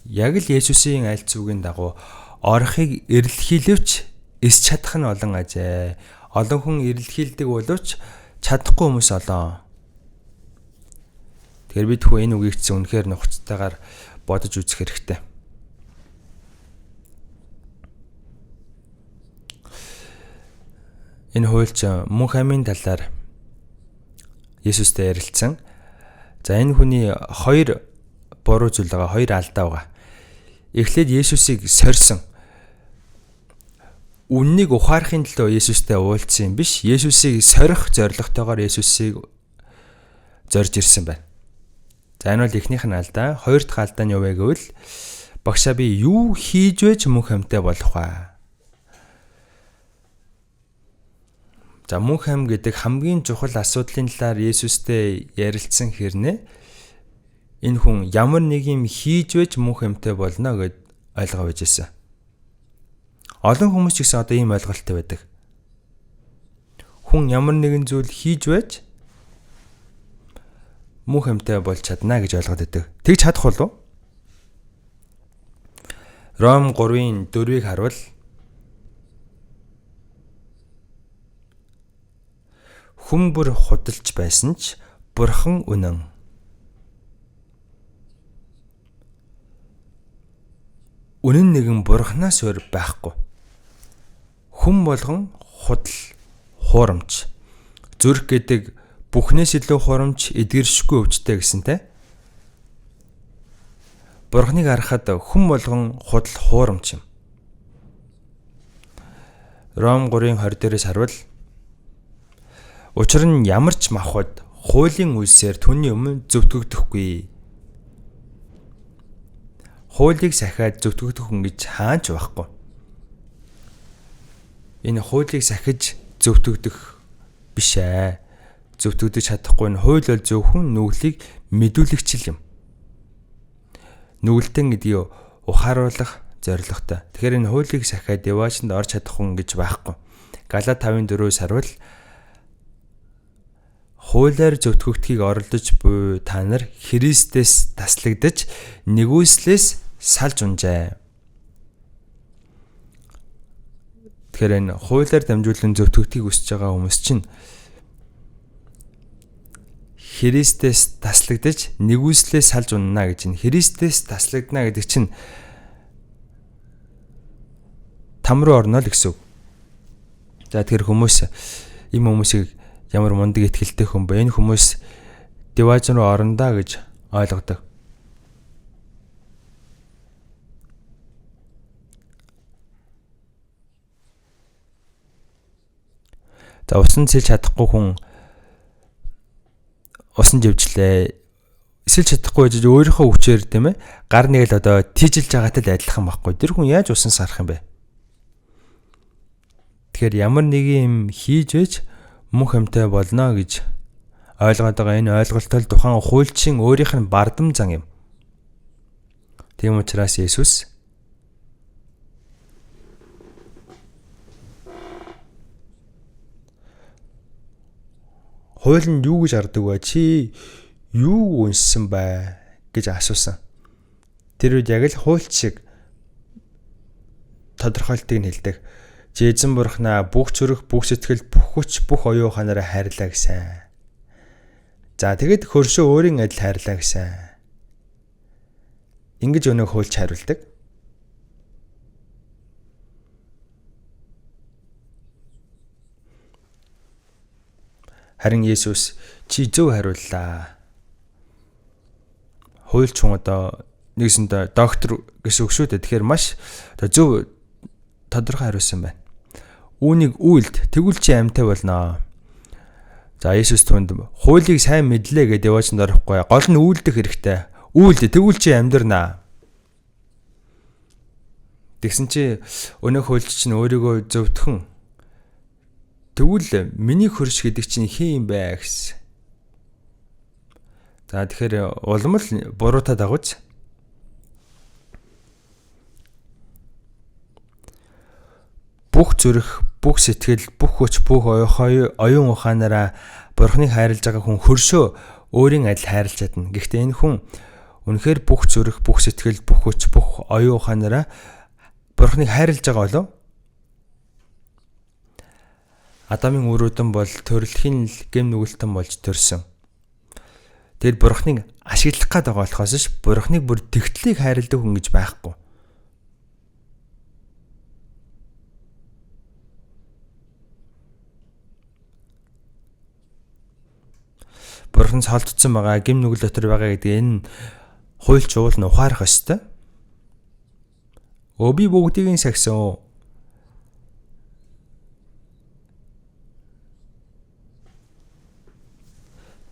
Speaker 1: Яг л Есүсийн аль зүгийн дагуу орохыг эрэлхийлвч эс чадах нь олон ажээ. Олон хүн эрэлхийлдэг боловч чадахгүй хүмүүс олон. Тэгэхээр бид хөө энэ үгийг чинь үнэхээр нухацтайгаар бодож үзэх хэрэгтэй. Энэ хуульч мөнх амийн талаар Есүстэй ярилцсан. За энэ хүний хоёр буруу зүйл байгаа, хоёр алдаа байгаа. Эхлээд Есүсийг сорьсон. Үннийг ухаарахын төлөө Есүстэй уулзсан юм биш. Есүсийг сорих зорилготойгоор Есүсийг зорж ирсэн байна. За энэ бол эхнийх нь алдаа. Хоёр дахь алдаа нь юу вэ гэвэл багшаа би юу хийж вэж мөнх амьтаа болох вэ? За мөнх ам гэдэг хамгийн чухал асуудлын талаар Есүстэй ярилцсан хэрнээ энэ хүн ямар нэг юм хийж вэж мөнх амьтаа болно гэд ойлгоо байжсэн. Олон хүмүүс ч гэсэн одоо ийм ойлголттой байдаг. Хүн ямар нэгэн зүйл хийж байж мөнх амьтаа болж чадна гэж ойлгоод байдаг. Тэгж чадах болов? Ром 3-ын 4-ийг харуул. Хүн бүр худалж байсан ч бурхан үнэн. Үнэн нэгэн бурханаас өөр байхгүй. Хүн болгон худал, хуурамч. Зүрх гэдэг бүхнээс илүү хуурамч, эдгэршгүй өвчтэй гэсэнтэй. Бурханыг харахад хүн болгон худал, хуурамч юм. Ром 3:20 дээрээс харуул. Учир нь ямар ч махбод хуулийн үлсээр түүний өмнө зөвтгөгдөхгүй. Хуулийг сахиад зөвтгөгдөх хүн гэж хаач байхгүй. Энэ хуулийг сахиж зөвтгөгдөх биш ээ. Зөвтгөгдөж чадахгүй нь хууль бол зөвхөн нүглийг мэдүүлэгчл юм. Нүгэлтэн гэдгийг ухааруулах зорилготой. Тэгэхээр энэ хуулийг сахиад яваачнд орж чадах хүн гэж байхгүй. Галат 5:4-өөс харуул. Хуулиар зөвтгөгдөхийг оролдож буй та нар Христэс таслагдаж нэгүслээс салж унжээ. Тэгэхээр энэ хуулиар дамжуулан зөвтгөгдөхийг хүсэж байгаа хүмүүс чинь Христэс таслагдаж нэгүслээс салж унана гэж энэ Христэс таслагдана гэдэг чинь там руу орно л гэсэн үг. За тэгэхээр хүмүүс ийм хүмүүсийг ямар мундаг итгэлтэй хүн бэ? Энэ хүмүүс дивааж руу орондаа гэж ойлгодог. За усан сэлж чадахгүй хүн усан живжлээ. Сэлж чадахгүй гэж өөрийнхөө хүчээр тийм ээ гар нэг л одоо тийжилж байгаатай л адилхан байхгүй. Тэр хүн яаж усан сарах юм бэ? Тэгэхээр ямар нэг юм хийж вэж мөнх амьтаа болно гэж ойлгоод байгаа энэ ойлголтол тухайн хуульчин өөрийнх нь бардам зан юм. Тийм учраас Есүс хууль нь юу гэж арддаг вэ? Чи юу уншсан бэ гэж асуусан. Тэр үед яг л хуульч шиг тодорхойлтыг хэлдэг. Чи эзэн бурхнаа бүх зүрх, бүх сэтгэл, бүх хүч, бүх оюун ухаанаараа хайрлаа гэсэн. За тэгэд хөршөө өөрийн адил хайрлаа гэсэн. Ингэж өнөө хуульч хариулдаг. Харин Есүс чи зөв хариуллаа. Хуульч хүн одоо нэгсэндээ доктор гэсэн үг шүү дээ. Тэгэхээр маш зөв тодорхой хариулсан байна. Үүнийг үйлд тэгвэл чи амьтаа болно. За Есүс түнд хуулийг сайн мэдлээ гэдээ яваачнд орохгүй. Гол нь үйлдэх хэрэгтэй. Үйлд тэгвэл чи амьдрнаа. Тэгсэн чи өнөө хуульч чинь өөрийгөө зөвтгөн тэгвэл миний хөрш гэдэг чинь хин юм бэ гэсэн. За тэгэхээр улам л буруутай дагууч. Бүх зүрх, бүх сэтгэл, бүх хүч, бүх оюун ухаанаараа Бурхныг хайрлаж байгаа хүн хөршөө өөрийн адил хайрлаж чадна. Гэхдээ энэ хүн үнэхээр бүх зүрх, бүх сэтгэл, бүх хүч, бүх оюун ухаанаараа Бурхныг хайрлаж байгаа болов? Адамын өрөөдөн бол төрөлхийн гэм нүгэлтэн болж төрсөн. Тэгэд Бурхныг ашиглах гээд байгаа болохоос ш Бурхныг бүр тэгтлийг хайрладаг хүн гэж байхгүй. Бурхан солдсон байгаа, гэм нүгэл дотор байгаа гэдэг энэ хуульч уул нь ухаарах ёстой. Би бүгдийг нь сахисан.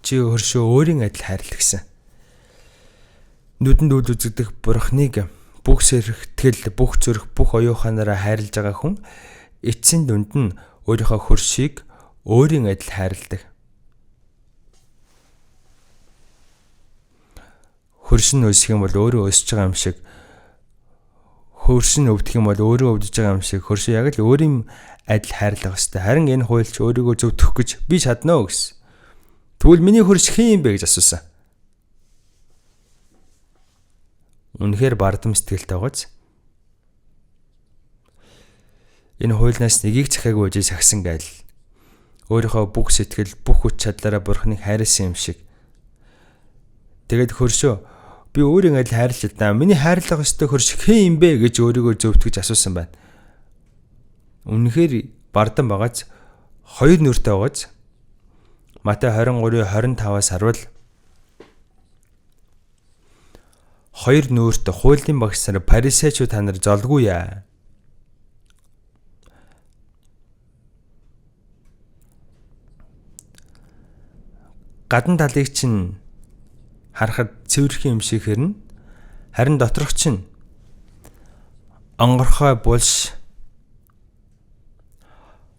Speaker 1: Чи хөршөө өөрийн адил хайрл гэсэн. Нүдэнд үл үзэгдэх бурхныг бүх сэрхтгэл, бүх зүрх, бүх оюуханаараа хайрлаж байгаа хүн эцсийн дүнд нь өөрийнхөө хөршийг өөрийн адил хайрладаг. Хөрш нь өсөх юм бол өөрөө өсөж байгаа юм шиг, хөрш нь өвдөх юм бол өөрөө өвдөж байгаа юм шиг хөршөө яг л өөрийн адил хайрлах ёстой. Харин энэ хуульч өөрийгөө зөвтгөх гэж би чадна уу гэсэн. Тэгвэл миний хөрш хэн юм бэ гэж асуусан. Үнэхээр бардам сэтгэлтэй байгааз. Энэ хуйлнаас нэгийг захиагүй үжиж сагсан гайл. Өөрийнхөө бүх сэтгэл, бүх хүч чадлаараа бурхныг хайрласан юм шиг. Тэгэд хөршөө би өөрийн адил хайрлаж байна. Миний хайрлах ёстой хөрш хэн юм бэ гэж өөрийгөө зөвтгөж асуусан байна. Үнэхээр бардам байгааз, хоёр нүртэй байгааз. Матай 23:25-аас харуул хоёр нүрт хуулийн багш нар фарисеучуд та нар золгүй яа. Гадна талыг чинь харахад цэвэрхэн юм шиг хэрнэ. Харин доторх чинь онгорхой булш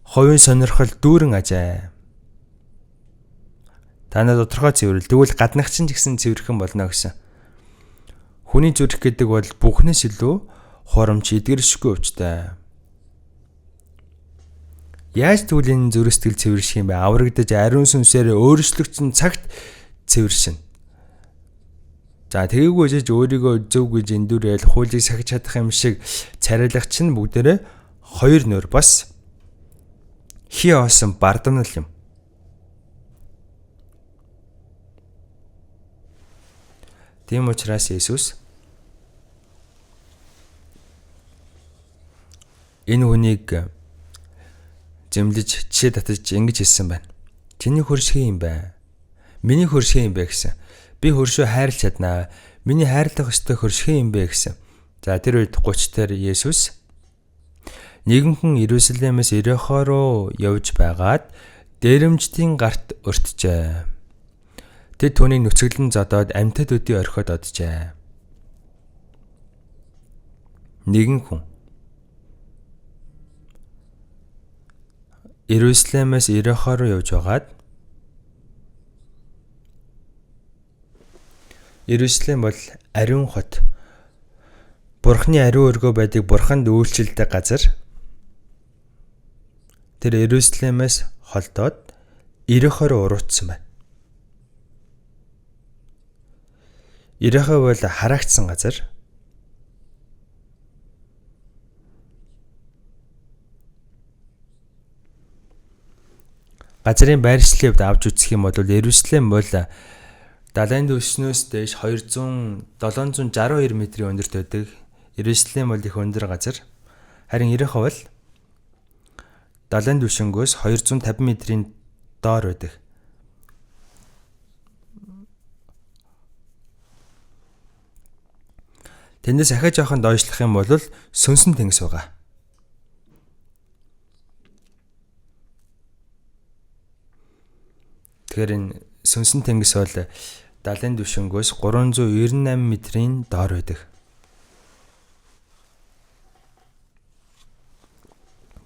Speaker 1: ховын сонирхол дүүрэн ажээ. Танаа тодорхой цэвэрл. Тэгвэл гаднах чинь ч гэсэн цэвэрхэн болно гэсэн. Хүний зүрх гэдэг бол бүхнээс илүү хурамч, эдгэршгүй өвчтэй. Яаж тэгвэл энэ зүрх сэтгэл цэвэрших юм бэ? Аврагдаж ариун сүнсээр өөрчлөгдсөн цагт цэвэршин. За тэгээгүйж өөрийгөө зөв гэж эндүрэл хуулийг сахиж чадах юм шиг царайлах чинь бүгдээрээ хоёр нөр бас хийоосон бардамнал юм. Тийм учраас Иесус энэ хүнийг зэмлэж жишээ татаж ингэж хэлсэн байна. Чиний хөрш хэн юм бэ? Миний хөрш хэн юм бэ гэсэн. Би хөршөө хайрлах чаднаа. Миний хайрлах ёстой хөрш хэн юм бэ гэсэн. За тэр үед 30-таар Иесус нэгэн хүн Иерусалимээс Иерихо руу явж байгаад дээрэмчдийн гарт өртжээ. Тэд түүнийг нүцгэлэн зодоод амьтад өдий орхиод оджээ. Нэгэн хүн Иерусалимээс Иерихо руу явж байгаад Иерусалим бол ариун хот. Бурхны ариун өргөө байдаг бурханд үйлчлдэг газар. Тэр Иерусалимээс холдоод Иерихо руу уруутсан байна. Иерихо бол хараагдсан газар. Газрын байршлыг авч үзэх юм бол Иерусалим бол далайн түвшнөөс дээш 762 метрийн өндөрт байдаг. Иерусалим бол их өндөр газар. Харин Иерихо бол далайн түвшингөөс 250 метрийн доор байдаг. Тэндээс ахиж явахын доошлох юм бол сүнсэн тэнгис байгаа. Тэгэхээр энэ сүнсэн тэнгис бол далайн түвшингөөс 398 метрийн доор байдаг.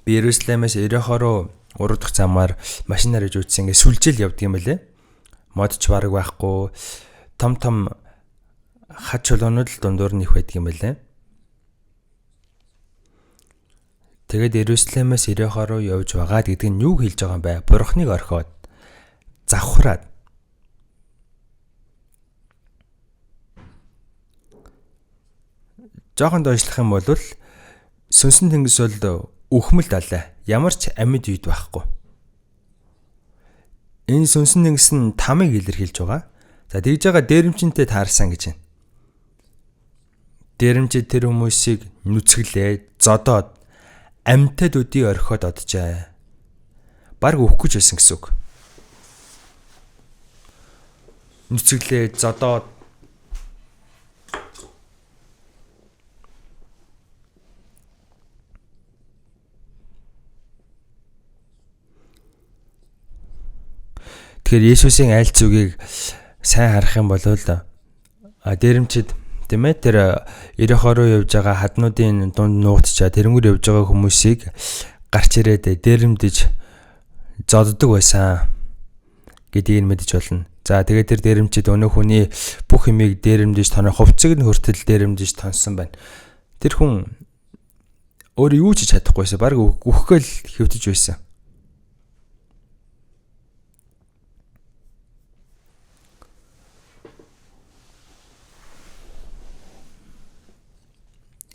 Speaker 1: Би Иерусалимээс Иерихо руу уруудах замаар машинаар иж үзсэн ингээ сүлжээл явдаг юм байлээ. Модч бараг байхгүй, том хач чулуунууд л дундуур нь их байдаг юм байлээ. Тэгэд Иерусалимаас Иерихо руу явж байгаа гэдэг нь юу хэлж байгаа юм бэ? Бурхныг орхиод завхраад жоохон доошлох юм бол сүнсэн тэнгис бол үхмэл далай. Ямар ч амьд үйд байхгүй. Энэ сүнсэн тэнгис нь тамыг илэрхийлж байгаа. За тэгж байгаа дээрэмчинтэй таарсан гэж байна. Дээрэмчид тэр хүмүүсийг нүцгэлээ, зодоод амьтад өдий орхиод оджээ. Бараг өөх гэж байсан гэсэн үг. Нүцгэлээ, зодоод Тэгэхээр Есүсийн айл зүгийг сайн харах юм бол дээрэмчид тийм ээ тэр Ерихо руу явж байгаа хаднуудын дунд нуугдчаа тэрнгүүр явж байгаа хүмүүсийг гарч ирээд дээрэмдэж зодддог байсан гэдгийг мэдэж болно. За тэгээд тэр дээрэмчид өнөө хүний бүх юмыг дээрэмдэж тоноо хувцсыг нь хүртэл дээрэмдэж тонсон байна. Тэр хүн өөр юу ч чадахгүйсэн. Бараг үхгээл хөвтөж байсан.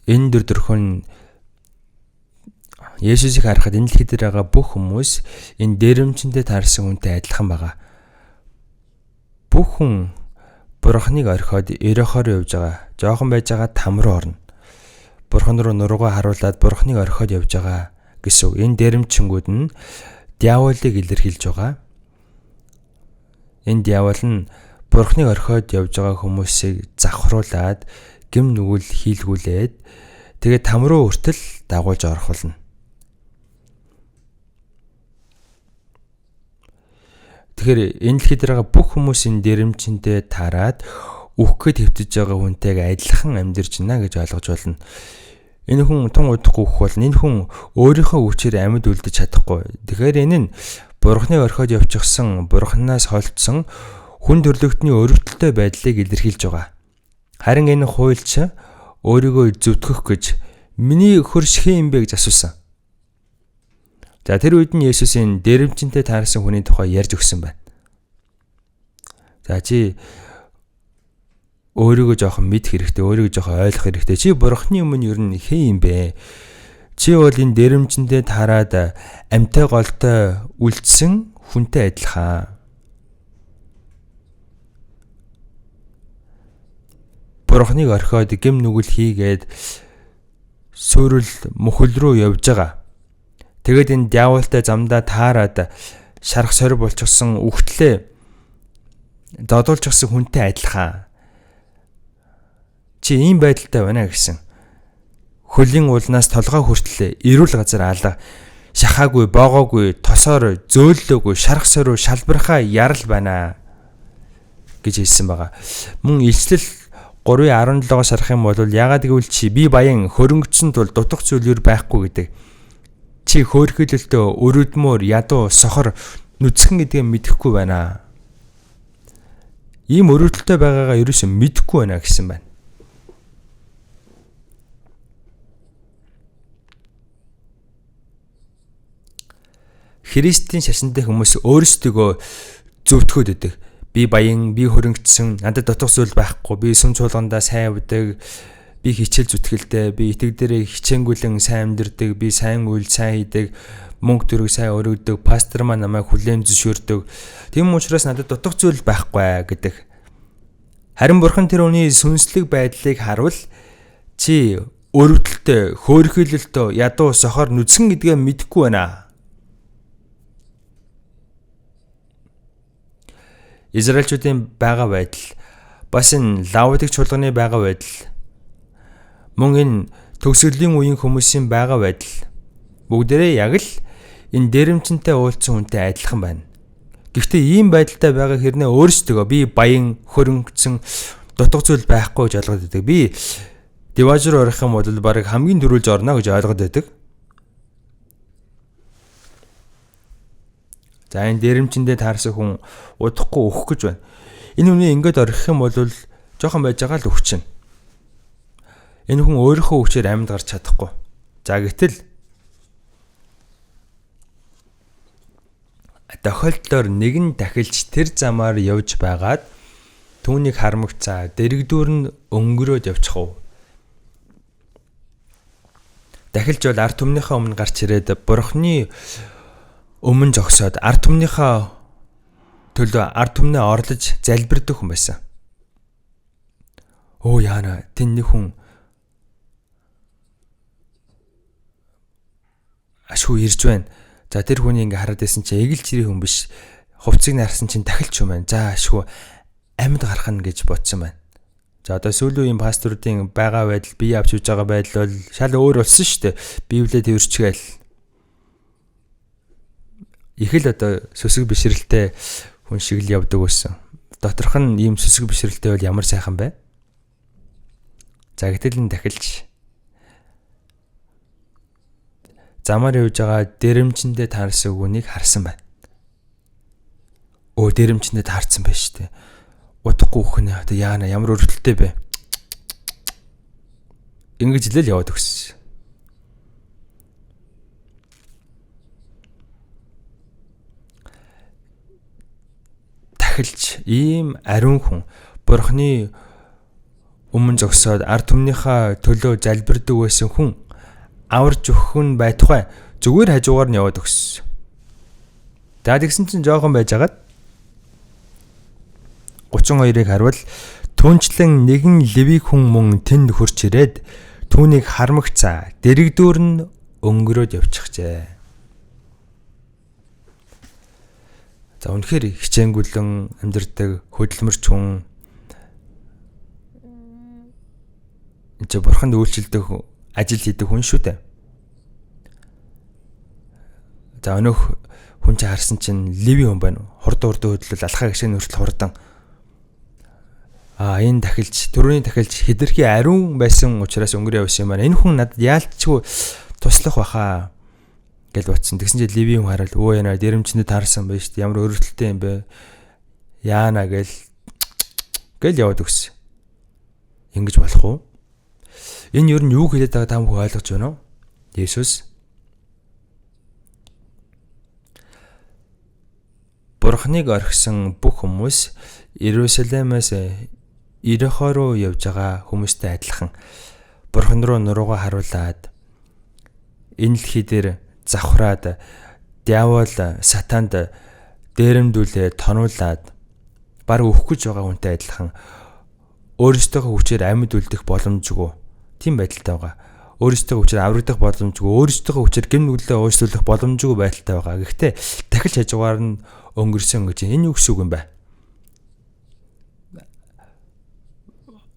Speaker 1: Энэ дөрвөн Есүсийг харахад энэ дэлхий дээр байгаа бүх хүмүүс энэ дээрэмчэндээ таарсан хүнтэй адилхан байгаа. Бүх хүн Бурхныг орхиод Ерихо руу явж байгаа. Жоохон байж байгаа там руу орно. Бурхан руу нуруугаа харуулад Бурхныг орхиод явж байгаа гэсэн. Энэ дээрэмчингүүд нь диаволыг илэрхийлж байгаа. Энэ диавол нь Бурхныг орхиод явж байгаа хүмүүсийг завхруулад гэм нүгэл хийлгүүлээд тэгээд там руу хүртэл дагуулж орхуулна. Тэгэхээр энэ дэлхийд байгаа бүх хүмүүсийн дээрэмчэндээ таарад үхгэд хэвтэж байгаа хүнтэйг адилхан амьдарч байна гэж ойлгож болно. Энэ хүн тун удахгүй үхэх бол энэ хүн өөрийнхөө хүчээр амьд үлдэж чадахгүй. Тэгэхээр энэ нь Бурхныг орхиод явчихсан, Бурханаас холдсон хүн төрлөختний өрөвдөлтөй байдлыг илэрхийлж байгаа. Харин энэ хуульч өөрийгөө зүтгэх гэж миний хөрш хэн юм бэ гэж асуусан. За тэр үед нь Есүсийн дээрэмчэнтэй таарсан хүний тухай ярьж өгсөн байна. За чи өөрийгөө жоохон мэдэх хэрэгтэй, өөрийгөө жоохон ойлгох хэрэгтэй. Чи Бурхны өмнө ер нь хэн юм бэ? Чи бол энэ дээрэмчэндээ таарад амьтай голтой үлдсэн хүнтэй адилхан. Бурхныг орхиод гэм нүгэл хийгээд сүрэл мөхөл рүү явж байгаа. Тэгээд энэ диаволтой замдаа таарад шарах сорь болчихсон үхтлээ додуулчихсан хүнтэй адилхан. Чи ийм байдалтай байна гэсэн. Хөлийн уулнаас толгой хүртэл эрүүл газар алга, шахаагүй, боогоогүй, тосоор зөөллөөгүй, шарах сорь шалбархаа ярал байна гэж хэлсэн байгаа. Мөн илчлэл 3:17-оос харах юм бол яагаад гэвэл чи би баян хөрөнгөцсөн тул дутах зүйл юу байхгүй гэдэг. Чи хөөрхөлөлтөө өрөдмөр ядуу сохор нүцгэн гэдгээ мэдэхгүй байна. Ийм өрөвдөлтөй байгаагаа ерөөсөө мэдэхгүй байна гэсэн байна. Христийн шашинтай хүмүүс өөрсдөө зөвтгөөд өгдөг. Би баян, би хөрөнгөцсөн, надад дутах зүйл байхгүй, би сүм чуулгандаа сайн явдаг, би хичээл зүтгэлтэй, би итэг дээрээ хичээнгүйлэн сайн амьдардаг, би сайн үйл сайн хийдэг, мөнгө төгрөг сайн өргөдөг, пастор маань намайг хүлээн зөвшөөрдөг. Тийм учраас надад дутах зүйл байхгүй гэдэг. Харин Бурхан тэр хүний сүнслэг байдлыг харуул чи өрөвдөлтөй, хөөрхөлөлтөй, ядуу сохор нүцгэн гэдгээ мэдэхгүй байна. Израильчүүдийн байгаа байдал, бас энэ Лаудик чуулганы байгаа байдал, мөн энэ төгсгөлийн үеийн хүмүүсийн байгаа байдал бүгдээрээ яг л энэ дээрэмчэнтэй уулзсан хүнтэй адилхан байна. Гэхдээ ийм байдалтай байгаа хэрнээ өөрсдөө би баян, хөрөнгөцсөн, дутах зүйл байхгүй гэж ойлгоод байдаг. Би диваж руу орох юм бол баг хамгийн түрүүлж орно гэж ойлгоод байдаг. За энэ дээрэмчэндээ таарсан хүн удахгүй өөх гэж байна. Энэ хүний ингээд орхих юм бол жоохон байж байгаа л өвчин. Энэ хүн өөрийнхөө хүчээр амьд гарч чадахгүй. За гэтэл тохиолдлоор нэгэн дахилж тэр замаар явж байгаад түүнийг хармагцаа дэрэгдүүр нь өнгөрөөд явчих уу. Дахилж бол ард түмнийхээ өмнө гарч ирээд Бурхны өмнө зогсоод ард түмнийхээ төлөө ард түмнээ орлож залбирдаг хүн байсан. Оо яана тэн нэг хүн ашгүй ирж байна. За тэр хүний ингээ хараад байсан чинь эгэл чирийн хүн биш. Хувцсыг нарсан чинь дахилч юм байна. За ашгүй амьд гарах нь гэж бодсон байна. За одоо сүүлийн үеийн пасторуудын байгаа байдал, бие авч явж байгаа байдал бол шал өөр болсон шүү дээ. Библиэд тэрчгээл их л одоо сүсэг бишрэлтэй хүн шиг л явдаг байсан. Доторх нь ийм сүсэг бишрэлтэй бол ямар сайхан бэ? За гэтэл энэ дахилж замаар явж байгаа дэрэмчэндээ таарсан үгүнийг харсан байна. Дэрэмчэндээ таарсан байж штэ. Удахгүй үхнэ. Одоо яана ямар өрөвдөлтэй бэ? Ингэж л яваад өгсөн. Дахилж ийм ариун хүн Бурхны өмнө зогсоод ард түмнийхээ төлөө залбирдаг байсан хүн аварж өгөх нь байтугай зүгээр хажуугаар нь яваад өгсөн. За тэгсэн чинь жоохон байжгаад 32-ыг харвал түнчлэн нэгэн леви хүн мөн тэнд хурч ирээд түүнийг хармагцаа дэрэгдүүр нь өнгөрөөд явчихжээ. За үнэхээр хичээнгүлэн амьдардаг хөдөлмөрч хүн энэ бурханд үйлчлдэг ажил хийдэг хүн шүү дээ. За өнөөх хүн чинь харсан чинь леви хүн байна. Хурдан хөдлөл алхаа гişэн хүртэл хурдан. Энэ дахилж түрүүний дахилж хидэрхий ариун байсан учраас өнгөрөө явсан юм байна. Энэ хүн надад яалтчгүй туслах баха гэж бодсон. Тэгсэн чинь леви хүн хараад яна дэрэмчэндээ таарсан байна шүү дээ. Ямар өрөвдөлтэй юм бэ? Яана гэл яваад өгсөн. Ингэж болох уу? Энэ юу нь юу хэлээд байгааг та бүхэн ойлгож байна уу? Есүс Бурхныг орхисон бүх хүмүүс Иерусалимаас Ирихо руу явж байгаа хүмүүстэй адилхан Бурхан руу нуруугаа харуулад энэ дэлхий дээр завхраад диавол сатанд дээрэмдүүлээ тонуулаад баг өөх гэж байгаа хүнтэй адилхан өөрсдийнхөө хүчээр амьд үлдэх боломжгүй тийм байдалтай байгаа. Өөрсдийнхөө хүчээр аврагдах боломжгүй, өөрсдийнхөө хүчээр гэм нүглээ уушлуулах боломжгүй байдалтай байгаа. Гэхдээ дахиж хажуугаар нь өнгөрсөн гэж энэ юу гэсэн үг юм бэ?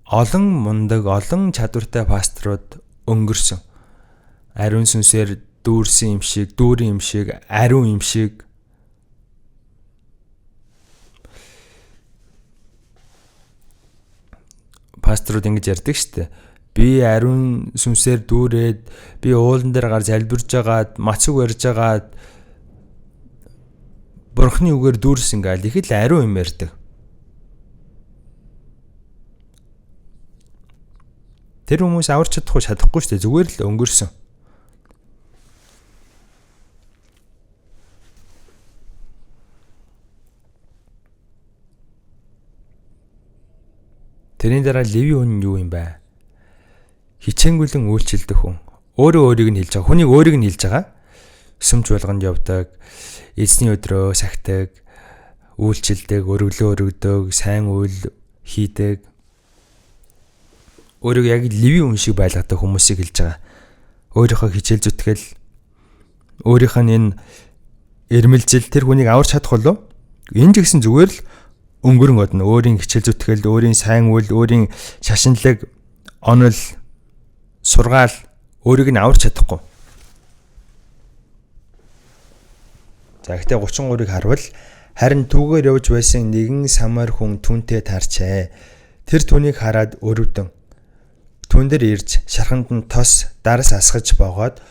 Speaker 1: Олон мундаг, олон чадвартай пасторууд өнгөрсөн. Ариун сүнсээр дүүрсэн юм шиг, дүүрэн юм шиг, ариун юм шиг. Пасторууд ингэж ярьдаг штэ. Би ариун сүнсээр дүүрээд, би уулан дээр гар залбирж агаад, мацуг барьж агаад Бурхны үгээр дүүрсэн гал их л ариун юм ярьдаг. Тэр хүмүүс аварч чадахгүй шүү дээ. Зүгээр л өнгөрсөн. Тэрийн дараа леви хүн юу юм бэ? Хичээнгүлэн үйлчлдэг хүн. Өөрөө өөрийг нь хэлж байгаа. Хүнийг өөрийг нь хэлж байгаа. Сүмж болгонд явдаг, эзний өдрөө сахидаг, үйлчлдэг, өргөлөө өргөдөг, сайн үйл хийдэг. Өөрийг яг леви хүн шиг байлгадаг хүмүүсийг хэлж байгаа. Өөрийнхөө хичээл зүтгэл, өөрийнх нь энэ эрмэлзэл тэр хүнийг аварч чадах болов? Энэ ч гэсэн зүгээр л өнгөрөн одно. Өөрийн хичээл зүтгэл, өөрийн сайн үйл, өөрийн шашинлаг, онол, сургаал өөрийг нь аварч чадахгүй. За гэхдээ 33-ыг харвал харин түүгээр явж байсан нэгэн самар хүн түүнтэй таарчээ. Тэр түүнийг хараад өрөвдөн түн дээр ирж шарханд нь тос дарс асгаж боогоод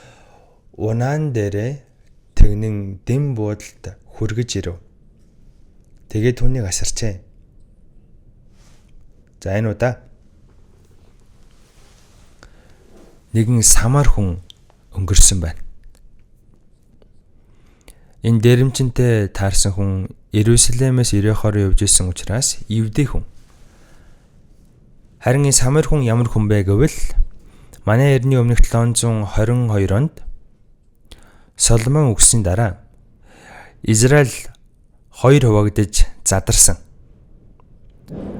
Speaker 1: унаан дээрээ тэгнэн дэм буудалд хүргэж ирэв. Тэгээд түүнийг асарчээ. За энэ удаа нэгэн самар хүн өнгөрсөн байна. Энэ дэрэмчэнтэй таарсан хүн Иерусалимаас Ирихо руу явж исэн учраас евдээ хүн. Харин энэ самар хүн ямар хүн бэ гэвэл манай эртний өмнөх 722 онд Соломон үгсийн дараа Израиль хоёр хуваагдаж задарсан.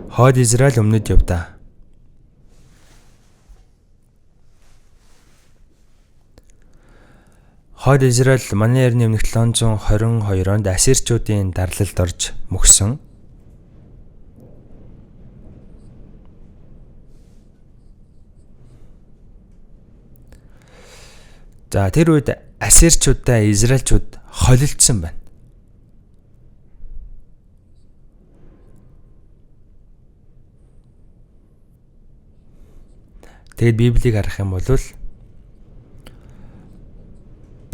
Speaker 1: Хойд Израиль өмнөд явдаа. Хойд Израиль манай эртний өмнөх 722 онд Ассирчуудын дарлалд орж мөксөн. За тэр үед Ассирчуудаа Израильчууд холилдсон байна. Тэгэд Библийг харах юм бол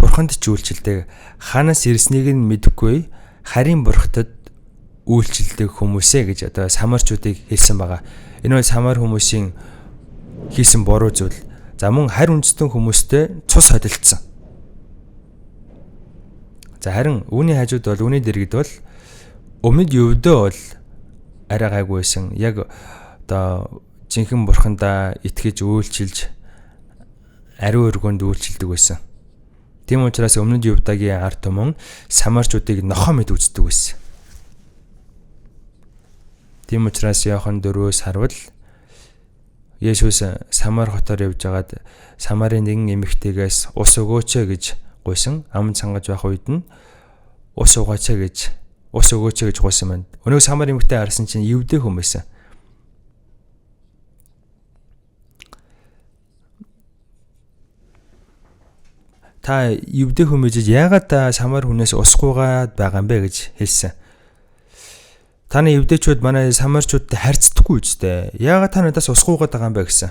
Speaker 1: Бурханд ч үйлчлдэг, ханаас ирснийг нь мэдэхгүй харин Бурхтад үйлчлдэг хүмүүсээ гэж одоо самарчуудыг хэлсэн байгаа. Энэ бол самар хүмүүсийн хийсэн буруу зүйл. За мөн харь үндэстэн хүмүүстэй цус холилдсон. За харин үүний хажууд бол үүний дэргэд бол өмнөд өвдөө бол арай гайгүйсэн. Яг одоо жинхэнэ Бурхандаа итгэж үйлчилж ариун өргөнд үйлчилдэг байсан. Тийм учраас өмнөд Юдагийн ард түмэн самарчуудыг нохоо мэд үздэг байсан. Тийм учраас Иохан 4-өөс харвал Есүс Самар хотоор явж байгаад Самарын нэгэн эмэгтэйгээс ус өгөөч гэж гуйсан. Амд сангаж байх үед нь ус өгөөч гэж гуйсан байна. Өнөө Самар эмэгтэй харсан чинь евдээ хүн байсан. Та евдээ хүн мэж яагаад та Самар хүнээс ус гуйгаад байгаа юм бэ гэж хэлсэн. Таны евдээчүүд манай самарчуудтай харьцдаггүй үстэй. Яагаад та надаас ус гуйгаад байгаа юм бэ гэсэн.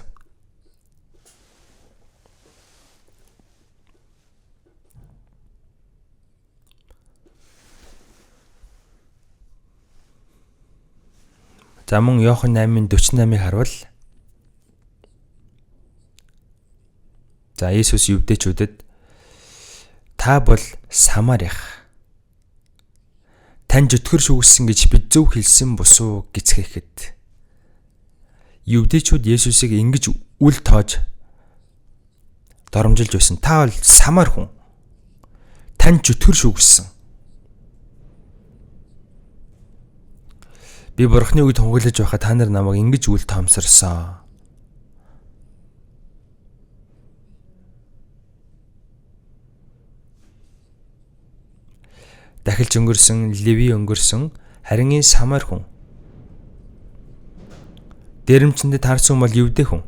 Speaker 1: За мөн Иохан 8:48-ыг харвал за Иесус евдээчүүдэд та бол Самарих тань зүтгэр шүгсэн гэж бид зөв хэлсэн босуу гисгэхэд евдээчүүд Есүсийг ингэж үл тоож доромжилж байсан. Та бол Самар хүн. Тань зүтгэр шүгсэн. Би Бурхны үед тунгаглаж байхад та нар намайг ингэж үл тоомсорсон. Дахилж өнгөрсөн, Леви өнгөрсөн, харин энэ Самар хүн. Дээрэмчэндээ таарсан бол евдээ хүн.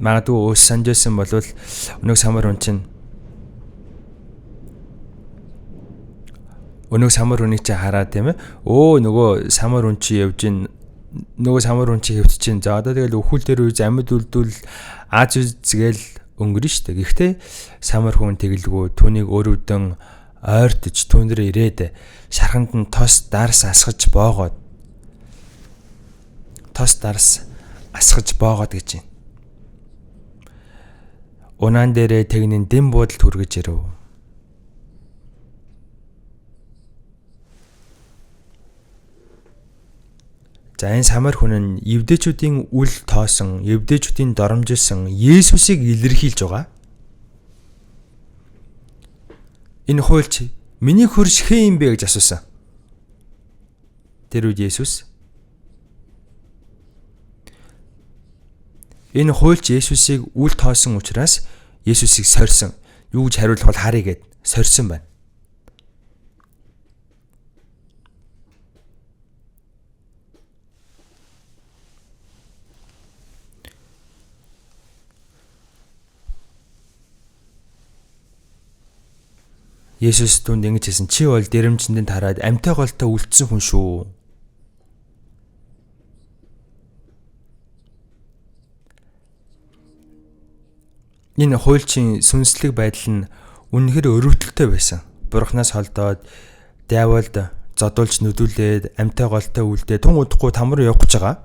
Speaker 1: Магадгүй ус санжсэн болвол өнөө Самар хүн чинь өнөө Самар хүнийг чи хараа тийм ээ. Нөгөө Самар хүн чи явж гин нөгөө Самар хүн чи хөвч чинь. За одоо тэгэл өхүүл дээр үз амьд үлдвэл Аз үзгээл өнгөрнө шүү дээ. Гэхдээ Самар хүн тэгэлгүй түүнийг өрөвдөн ойртож түүнээр ирээд шарханд нь тос дарс асгаж боогоод гэж байна. Унаан дээрээ тэгнэн дэм буудалд хүргэж ирэв. За энэ Самар хүн нь евдээчүүдийн үл тоосон, евдээчүүдийн доромжилсан Есүсийг илэрхийлж байгаа. Энэ хуульч миний хөрш хээ юм бэ гэж асуусан. Тэр үед Есүс энэ хуульч Есүсийг үл тоосон учраас Есүсийг сорьсон. Юу гэж хариулах бол харъя гэд сорьсон байна. Есүс түнд ингэж хэлсэн. Чи бол дэрэмчэндээ тараад амьтаа голтой үлдсэн хүн шүү. Энэ хуульчийн сүнслэг байдал нь үнэхээр өрөвдөлтөй байсан. Бурхнаас холдоод диаволд зодуулж нүдүүлээд амьтаа голтой үлдээ тун удахгүй там руу явах гэж байгаа.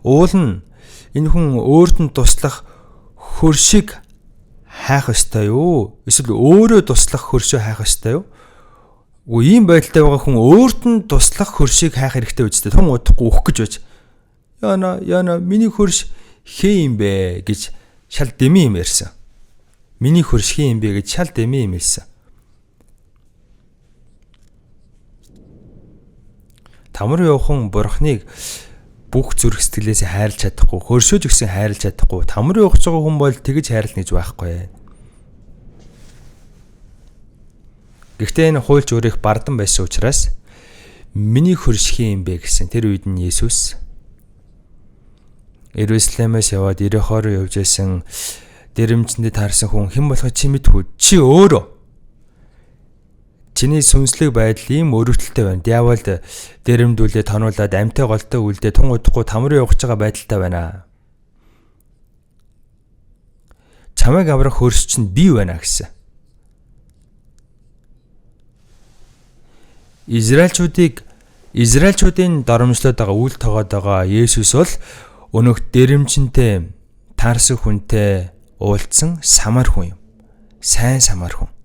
Speaker 1: Уул нь энэ хүн өөрт нь туслах хөршиг хайх ёстой юу? Эсвэл өөрөө туслах хөршөө хайх ёстой юу? Ийм байдалтай байгаа хүн өөрт нь туслах хөршийг хайх хэрэгтэй үстэй. Тун удахгүй өөх гэж байж. Яна миний хөрш хээ юм бэ гэж шал дэми юм ярьсан. Миний хөрш хээ юм бэ гэж шал дэми юм хэлсэн. Тамар явхан Бурхныг бүх зүрх сэтгэлээсээ хайрлаж чадахгүй, хөршөөж өгсөн хайрлаж чадахгүй, тамар явах байгаа хүн бол тэгж хайрлах гэж байхгүй. Гэхдээ энэ хуульч өөрөө их бардан байсан учраас миний хөрш хээ юм бэ гэсэн тэр үед нь Есүс Иерусалимаас яваад Ирихо руу явж байсан дэрэмчэндээ таарсан хүн хэн болохыг чи мэдгүй. Чи өөрөө Чиний сүнслэг байдал ийм өрөвдөлтэй байна. Диаволд дээрэмдүүлээ тонуулаад амьтаа голтой үлдээ тун удахгүй тамрын явж байгаа байдалтай байна. Чамайг аврах хөрс чинь би байна гэсэн. Израильчуудын доромжлоод байгаа үйл тоогоод байгаа Есүс бол өнөөх дээрэмчинтэй таарсан хүнтэй уулзсан самар хүн юм. Сайн самар хүн.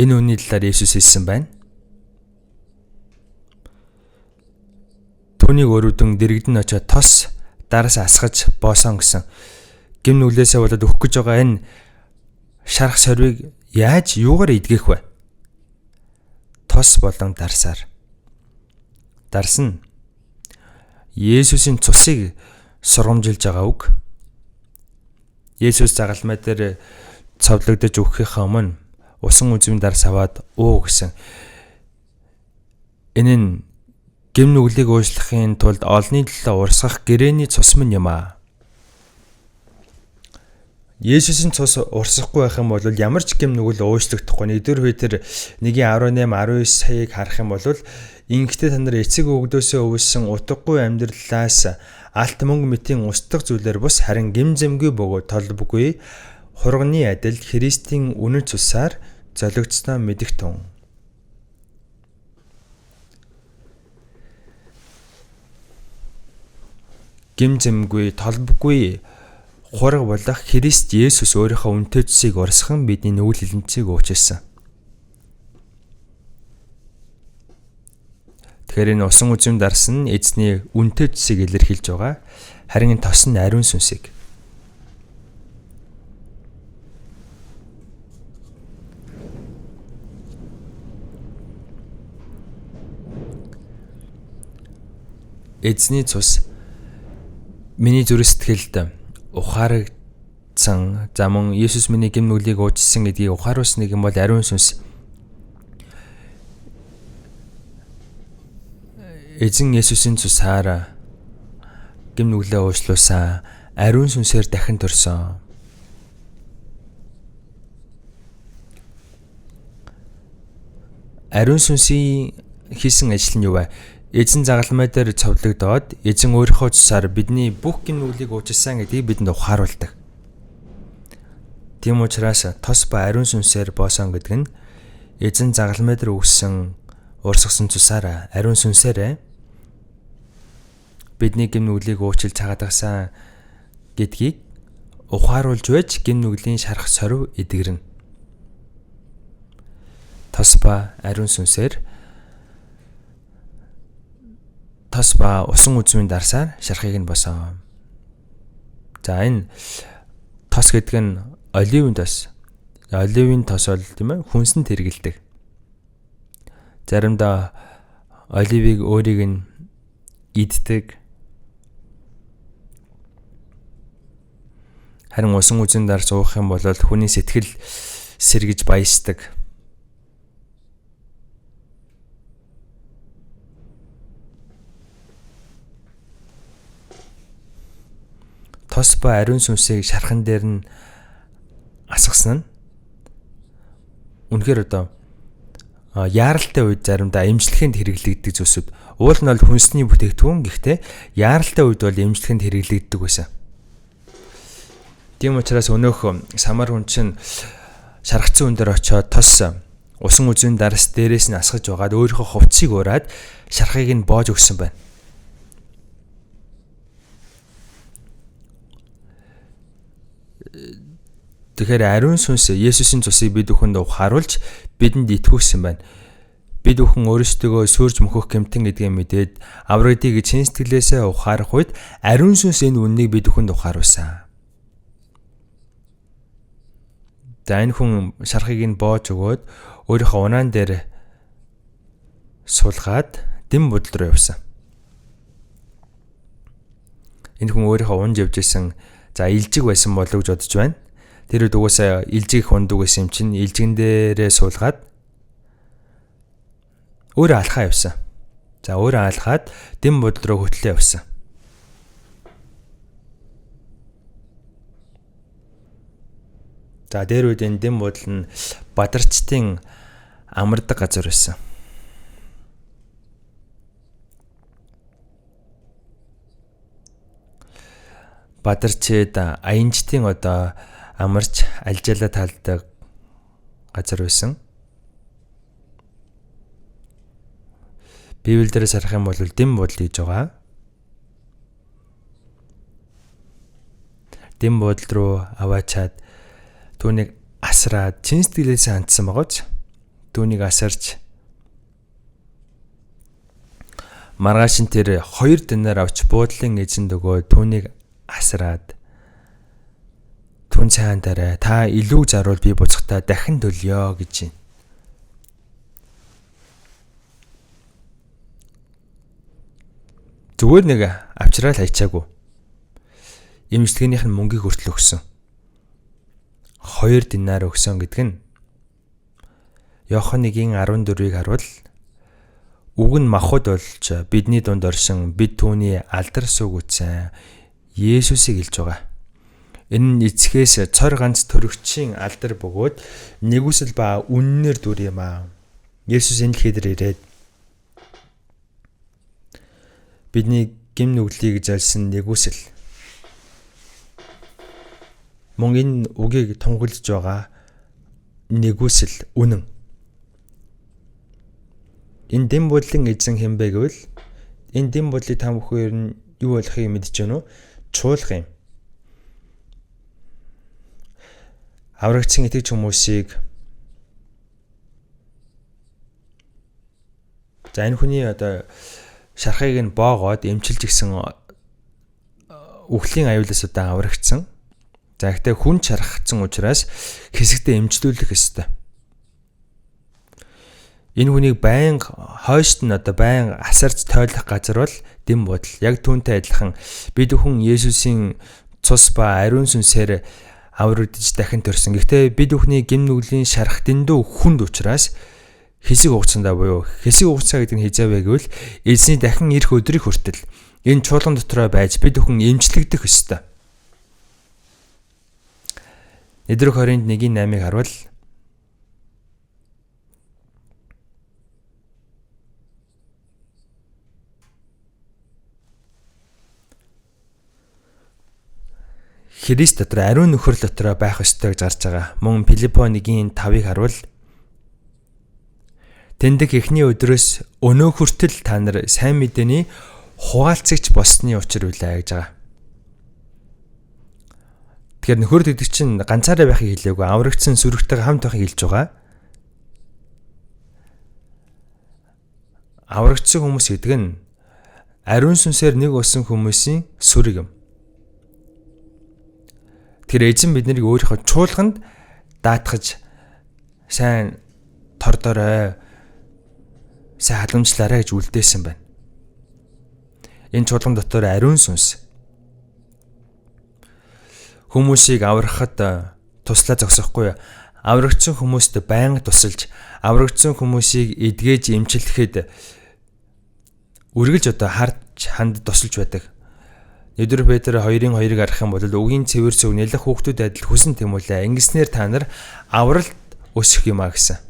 Speaker 1: Энэ үний талаар Есүс хэлсэн байна. Түүнийг өрөвдөн дэрэгдэн очоод тос дараас асгаж боосон гэсэн. Гим нүглээсээ болоод өгөх гэж байгаа энэ шарах сорвиг яаж юугаар идгэх вэ? Тос болон дарсаар. Дарс нь Есүсийн цусыг сургамжилж байгаа үг. Есүс загалмай дээр цовдлогдож өгөхийнхаа өмнө усан үзмийн дарс аваад уу гэсэн. Энэ нь гим нүглийг уушлахын тулд олонний төлөө урсгах гэрээний цус мөн юм аа. Есүсийн цус урсахгүй байх юм бол ямар ч гим нүгэл уушлагдахгүй. Нэгдүгээр Петр 1:18-19 саяыг харах юм бол ингэхдээ та нар эцэг өгдөөсөө өвсөн утгагүй амьдралаас алт мөнгө мэтийн устдах зүйлээр бус харин гимзэмгүй бөгөөд толбгүй хурганы адил Христийн үнэн цусаар золигдсноо мэдэх тун. Гимзэмгүй толбгүй хураг болох Христ Есүс өөрийнхөө үнэтэй цусыг урсган бидний нүгэл хилэнцгийг уучилсан. Тэгэхээр энэ усан үзмийн дарс нь эзний үнэтэй цусыг илэрхийлж байгаа. Харин энэ тос нь ариун сүнсийг. Эзний цус миний зүрх сэтгэлд ухаарагдсан. За мөн Есүс миний гим нүглийг уучсан гэдгийг ухааруулсан нэг юм бол ариун сүнс. Эзэн Есүсийн цусаар гим нүглээ уучлуулсан. Ариун сүнсээр дахин төрсөн. Ариун сүнсийн хийсэн ажил нь юу вэ? Эзэн загалмай дээр цовдлогдоод эзэн өөрийнхөө цусаар бидний бүх гим нүглийг уучлсан гэдгийг бидэнд ухааруулдаг. Тийм учраас тос ба ариун сүнсээр боосон гэдэг нь эзэн загалмай дээр өгсөн урсгасан цусаар ариун сүнсээр бидний гим нүглийг уучлж хагадгасан гэдгийг ухааруулж байж гим нүглийн шарах сорив эдгэрнэ. Тос ба ариун сүнсээр тос ба усан үзмийн дарсаар шарахыг нь босон. За энэ тос гэдэг нь оливын тос. Оливын тос бол тийм ээ хүнсэнд хэрэгэлдэг. Заримдаа оливыг өөрийг нь иддэг. Харин усан үзмийн дарс уух юм бол хүний сэтгэл сэргэж баясдаг. Тос ба ариун сүнсийг шархан дээр нь асгасан нь үнэхээр одоо яаралтай үед заримдаа эмчлэхэнд хэрэглэгддэг зүйлсүүд. Уул нь бол хүнсний бүтээгдэхүүн, гэхдээ яаралтай үед бол эмчлэхэнд хэрэглэгддэг байсан. Тийм учраас өнөөх самар хүн чинь шаргацсан хүн дээр очиод тос усан үзмийн дарс дээрээс нь асгаж байгаад өөрийнхөө хувцсыг ураад шархыг нь боож өгсөн байна. Тэгэхээр ариун сүнс Есүсийн цусыг бид бүхэнд ухааруулж бидэнд итгүүлсэн байна. Бид бүхэн өөрсдөө сүрж мөхөх гэмтэн гэдгийг мэдээд аврагдъя гэж чин сэтгэлээсээ ухаарах үед ариун сүнс энэ үннийг бид бүхэнд ухааруулсан. За энэ хүн шархыг нь боож өгөөд өөрийнхөө унаан дээр суулгаад дэм будал руу явсан. Энэ хүн өөрийнхөө унж явж исэн илжиг байсан болов гэж бодож байна. Тэр үед угаасаа илжиг хундаг гэсэн юм чинь илжигэн дээрээ суулгаад өөрөө алхаа явсан. За өөрөө алхаад дэм будал руу хөтлөө явсан. За дээр үед энэ дэм буудал нь бадарчдын амардаг газар байсан. Бадарчид аянчдын одоо амарч алжаалаа талдаг газар байсан. Библиэлд харах юм бол дэм буудал гэж байгаа. Дэм буудал руу аваачаад түүнийг асраад чин сэтгэлээсээ хандсан байгааз түүнийг асарч маргааш нь тэр 2 динар авч буудлын эзэнд өгөө түүнийг асраад түн цаан дараа та илүү заруул би буцахтаа дахин төлөё гэж байна. Зүгээр нэг авчраад хайчаагүй. Имжлэгнийх нь мөнгийг хүртэл өгсөн. 2 динар өгсөн гэдэг нь Иохан 1:14-ийг харуул үг нь махуд болж бидний дунд оршин бид түүний алдар сүгүцэн Есүсийг хэлж байгаа. Энэ нь эцгээс цор ганц төрөгчийн алдар бөгөөд нэгүсэл ба үннээр дүр юм аа. Есүс энэ дэлхийд ирээд бидний гим нүглийг залсан нэгүсэл. Мөн энэ үгийг тунгалж байгаа нэгүсэл үнэн. Энэ дэм буудлын эзэн хэмбэ гэвэл энэ дэм буудлыг та бүхэн нь юу болохыг мэдэж байна уу? Чуулах юм. Аврагдсан итгэж хүмүүсийг за энэ хүний одоо шархыг нь боогоод эмчилж гисэн үхлийн аюулаас одоо аврагдсан. За гэхдээ хүн чархсан учраас хэсэгтээ эмчлүүлэх ёстой. Энэ хүнийг байнга хойшд нь одоо байнга асарч тойлох газар бол дэм буудал. Яг түүнтэй адилхан бид бүхэн Есүсийн цус ба ариун сүнсээр аврагдж дахин төрсөн. Гэхдээ бид бүхний гим нүглийн шарах дэндүү хүнд учраас хэсэг хугацаанд буюу хэсэг хугацаа гэдэг нь хязгааргүй гэвэл эзний дахин ирэх өдрийг хүртэл энэ чуулган дотроо байж бид бүхэн эмчлэгдэх ёстой. Эдрэг 21:8-ыг харуул. Христ дотор ариун нөхөр дотор байх ёстой гэж гарч байгаа. Мөн Филиппо 1:5-ыг харуул. Тэндэг эхний өдрөөс өнөө хүртэл та нар сайн мэдээний хуваалцагч болсны учир үлээ гэж байгаа. Тэгэхээр нөхөр гэдэг чинь ганцаараа байхыг хэлээгүй, аврагдсан сүрэгтэйгээ хамт байхыг хэлж байгаа. Аврагдсан хүмүүс гэдэг нь ариун сүнсээр нэг болсон хүмүүсийн сүрэг юм. Тэр эзэн биднийг өөрийнхөө чуулганд даатгаж сайн тордорой сайн халамжлаарай гэж үлдээсэн байна. Энэ чуулган дотор ариун сүнс хүмүүсийг аврахад туслаа зогсохгүй. Аврагдсан хүмүүст байнга тусалж, аврагдсан хүмүүсийг эдгэж эмчлэхэд үргэлж одоо харж ханд тусалж байдаг. Өдөр Петр 2:2-ыг харах юм бол үгийн цэвэр сүг нэлэх хүүхдүүд адил хүсэн тэмүүлээ. Ингэснээр та нар авралт өсөх юм а гэсэн.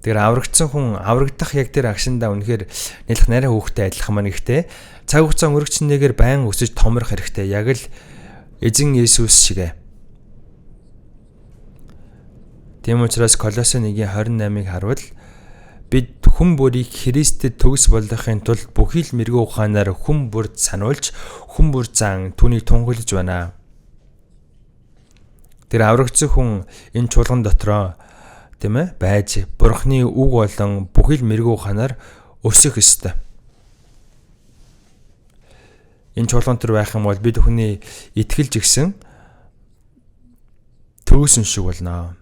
Speaker 1: Тэр аврагдсан хүн аврагдах яг тэр агшиндаа үнэхээр нэлэх нарийн хүүхдтэй адилхан маань ихтэй. Цаг хугацаа өнгөрчнөөр байнга өсөж томрох хэрэгтэй. Яг л эзэн Есүс шигэ. Тийм учраас Колосе 1:28-ыг харуул. Бид хүн бүрийг Христэд төгс болгохын тулд бүхий л мэрэгүү ухаанаар хүн бүрд сануулж, хүн бүр зан түүнийг тунгалж байна. Тэр аврагдсан хүн энэ чуулган дотроо тийм ээ байж Бурхны үг болон бүхий л мэрэгүү ухаанаар өсөх ёстой. Энэ чуулган төр байх юм бол бид бүхний итгэлж гисэн төгсөн шиг болно.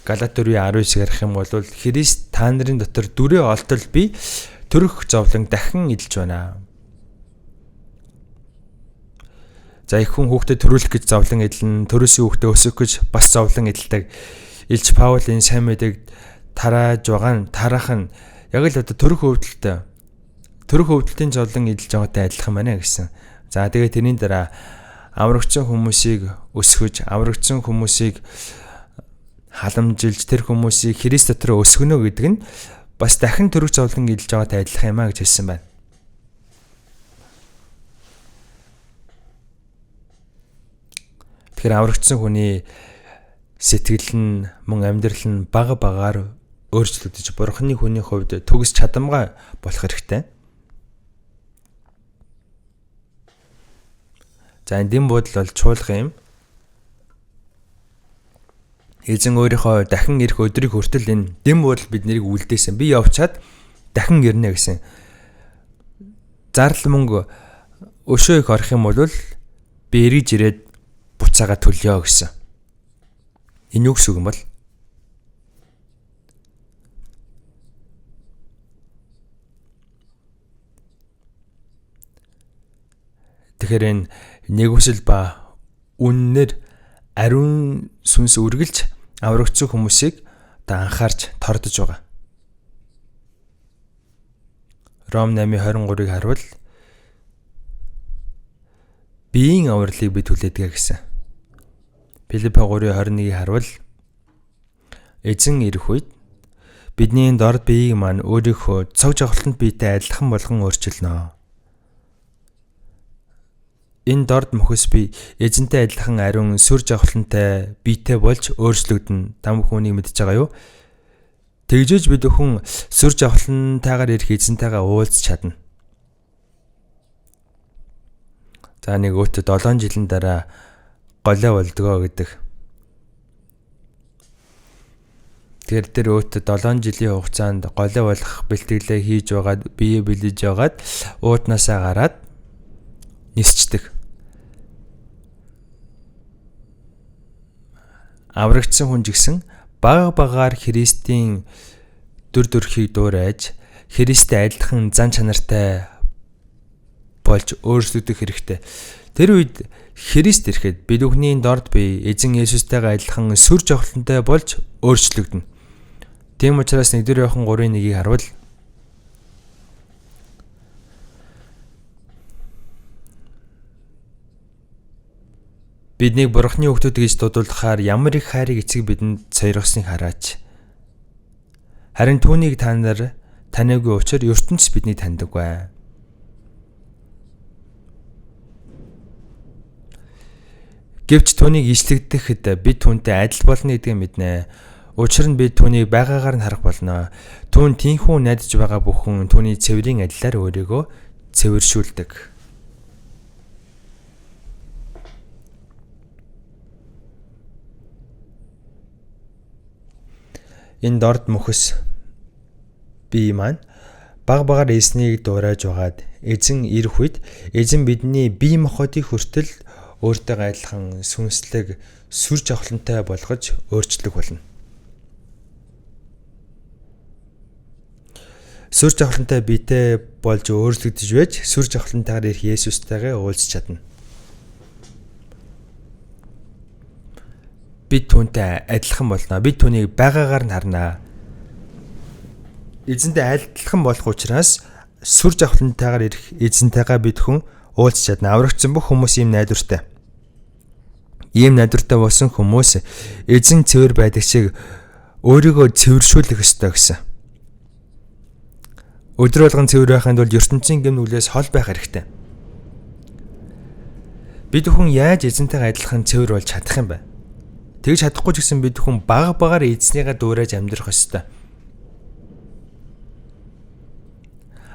Speaker 1: Галат 4:19 гарах юм бол Христ та нарын дотор дүрээ олтол би төрөх зовлон дахин эдэлж байна. За их хүн хүүхдэд төрүүлэх гэж зовлон эдэлнэ, төрөөсийн хүүхдэд өсөх гэж бас зовлон эдэлдэг. Илч Паул энэ сайн мэдээг тарааж байгаа нь тарах нь яг л одоо төрөх хөвдөлтийн зовлон эдэлж байгаатай адилхан байна гэсэн. За тэгээд тэрний дараа аврагдсан хүмүүсийг өсгөж, аврагдсан хүмүүсийг халамжилж, тэр хүмүүсийг Христ дотор өсгөнө гэдэг нь бас дахин төрөх зовлон идэлж байгаатай адилхан юм а гэж хэлсэн байна. Тэгэхээр аврагдсан хүний сэтгэл нь, мөн амьдрал нь бага багаар өөрчлөгдөж, Бурхны хүний хувьд төгс чадамгай болох хэрэгтэй. За энэ бодол бол чуулга юм. Эзэн өөрийнхөө дахин ирэх өдрийг хүртэл энэ дэм бодол биднийг үлдээсэн. Би явчаад дахин ирнэ гэсэн. Зарлал мөнгө өшөө их орох юм бол би эргэж ирээд буцаага төлөё гэсэн. Энэ юу гэсэн үг юм бол? Тэгэхээр энэ нэгүсэл ба үннээр ариун сүнс үргэлж аврагдсан хүмүүсийг анхаарч тордож байгаа. Ром 8:23-ыг харуул биеийн авралыг бид хүлээдэг гэсэн. Филиппо 3:21-ийг харуул эзэн ирэх үед бидний дорд биеийг маань өөрийнхөө цог жавхлантанд биетэй адилхан болгон өөрчилнө. Энэ дорд мөхөс би эзэнтэй адилхан ариун сүр жавхлантай биетэй болж өөрчлөгдөн. Та бүхэн мэдж байгаа юу? Тэгжээж бид өхөн сүр жавхлантайгаар ирэх эзэнтэйгээ уулзч чадна. За нэг өөтө 7 жилийн дараа голоо болдгоо гэдэг. Тэр өөтө 7 жилийн хугацаанд голоо болох бэлтгэлээ хийж байгаад бие бэлэж байгаад уутнасаа гараад нисчдэг. Аврагдсан хүн жигсэн бага багаар Христийн дүр төрхийг дуурайж, Христтэй адилхан зан чанартай болж өөрчлөгдөх хэрэгтэй. Тэр үед Христ ирэхэд бид бүхний дорд бие эзэн Есүстайгаа адилхан сүр жавхлантай болж өөрчлөгдөнө. Тийм учраас 1-р Иохан 3:1-ийг харуул биднийг Бурхны хүүхдүүд гэж дуудуулахаар ямар их хайрыг эцэг бидэнд сойргосныг хараач. Харин түүнийг та нар таниагүй учраас ертөнцийн бидний таньдаг бай. Гэвч түүнийг ижлэгдэхэд бид түүнтэй адил болно гэдгийг мэднэ. Учир нь бид түүнийг байгаагаар нь харах болно. Түүн тийхүү найдаж байгаа бүхэн түүний цэврийн адилаар өөрийгөө цэвэршүүлдэг. Энэ дорд мөхөс бие маань баг багаар эзнийг дуурайж байгаад эзэн ирэх үед эзэн бидний бие махбодыг хүртэл өөртөө адилхан сүнслэг сүр жавхлантай болгож өөрчлөх болно. Сүр жавхлантай биетэй болж өөрчлөгдөж байж сүр жавхлантайгаар ирэх Есүстайгээ уулзч чадна. Бид түүнтэй адилхан болно. Бид түүнийг байгаагаар нь харнаа. Эзэнтэй адилхан болох учраас сүр жавхлантайгаар ирэх эзэнтэйгээ бид хүн уулзч чадна. Аврагдсан бүх хүмүүс ийм найдвартай. Ийм найдвартай болсон хүмүүс эзэн цэвэр байдаг шиг өөрийгөө цэвэршүүлэх ёстой гэсэн. Өдөр болгон цэвэр байхын тулд ертөнцийн гэм нүглээс хол байх хэрэгтэй. Бид хүн яаж эзэнтэйгээ адилхан цэвэр болж чадах юм бэ? Тэгж чадахгүй ч гэсэн бид хүн бага багаар эзнийгээ дуурайж амьдрах ёстой.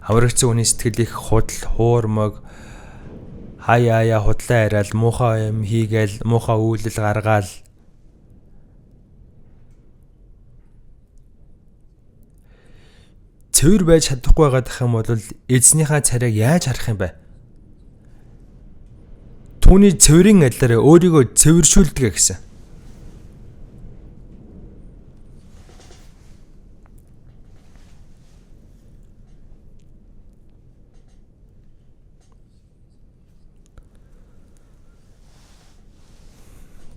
Speaker 1: Аврагдсан хүний сэтгэл их худал, хуурмаг, хаяа худлаа яриад, муухай юм хийгээл, муухай үйлдэл гаргаал. Цэвэр байж чадахгүй байгаадах юм бол эзнийхээ царайг яаж харах юм бэ? Түүний цэврийн адилаар өөрийгөө цэвэршүүлдэг гэсэн.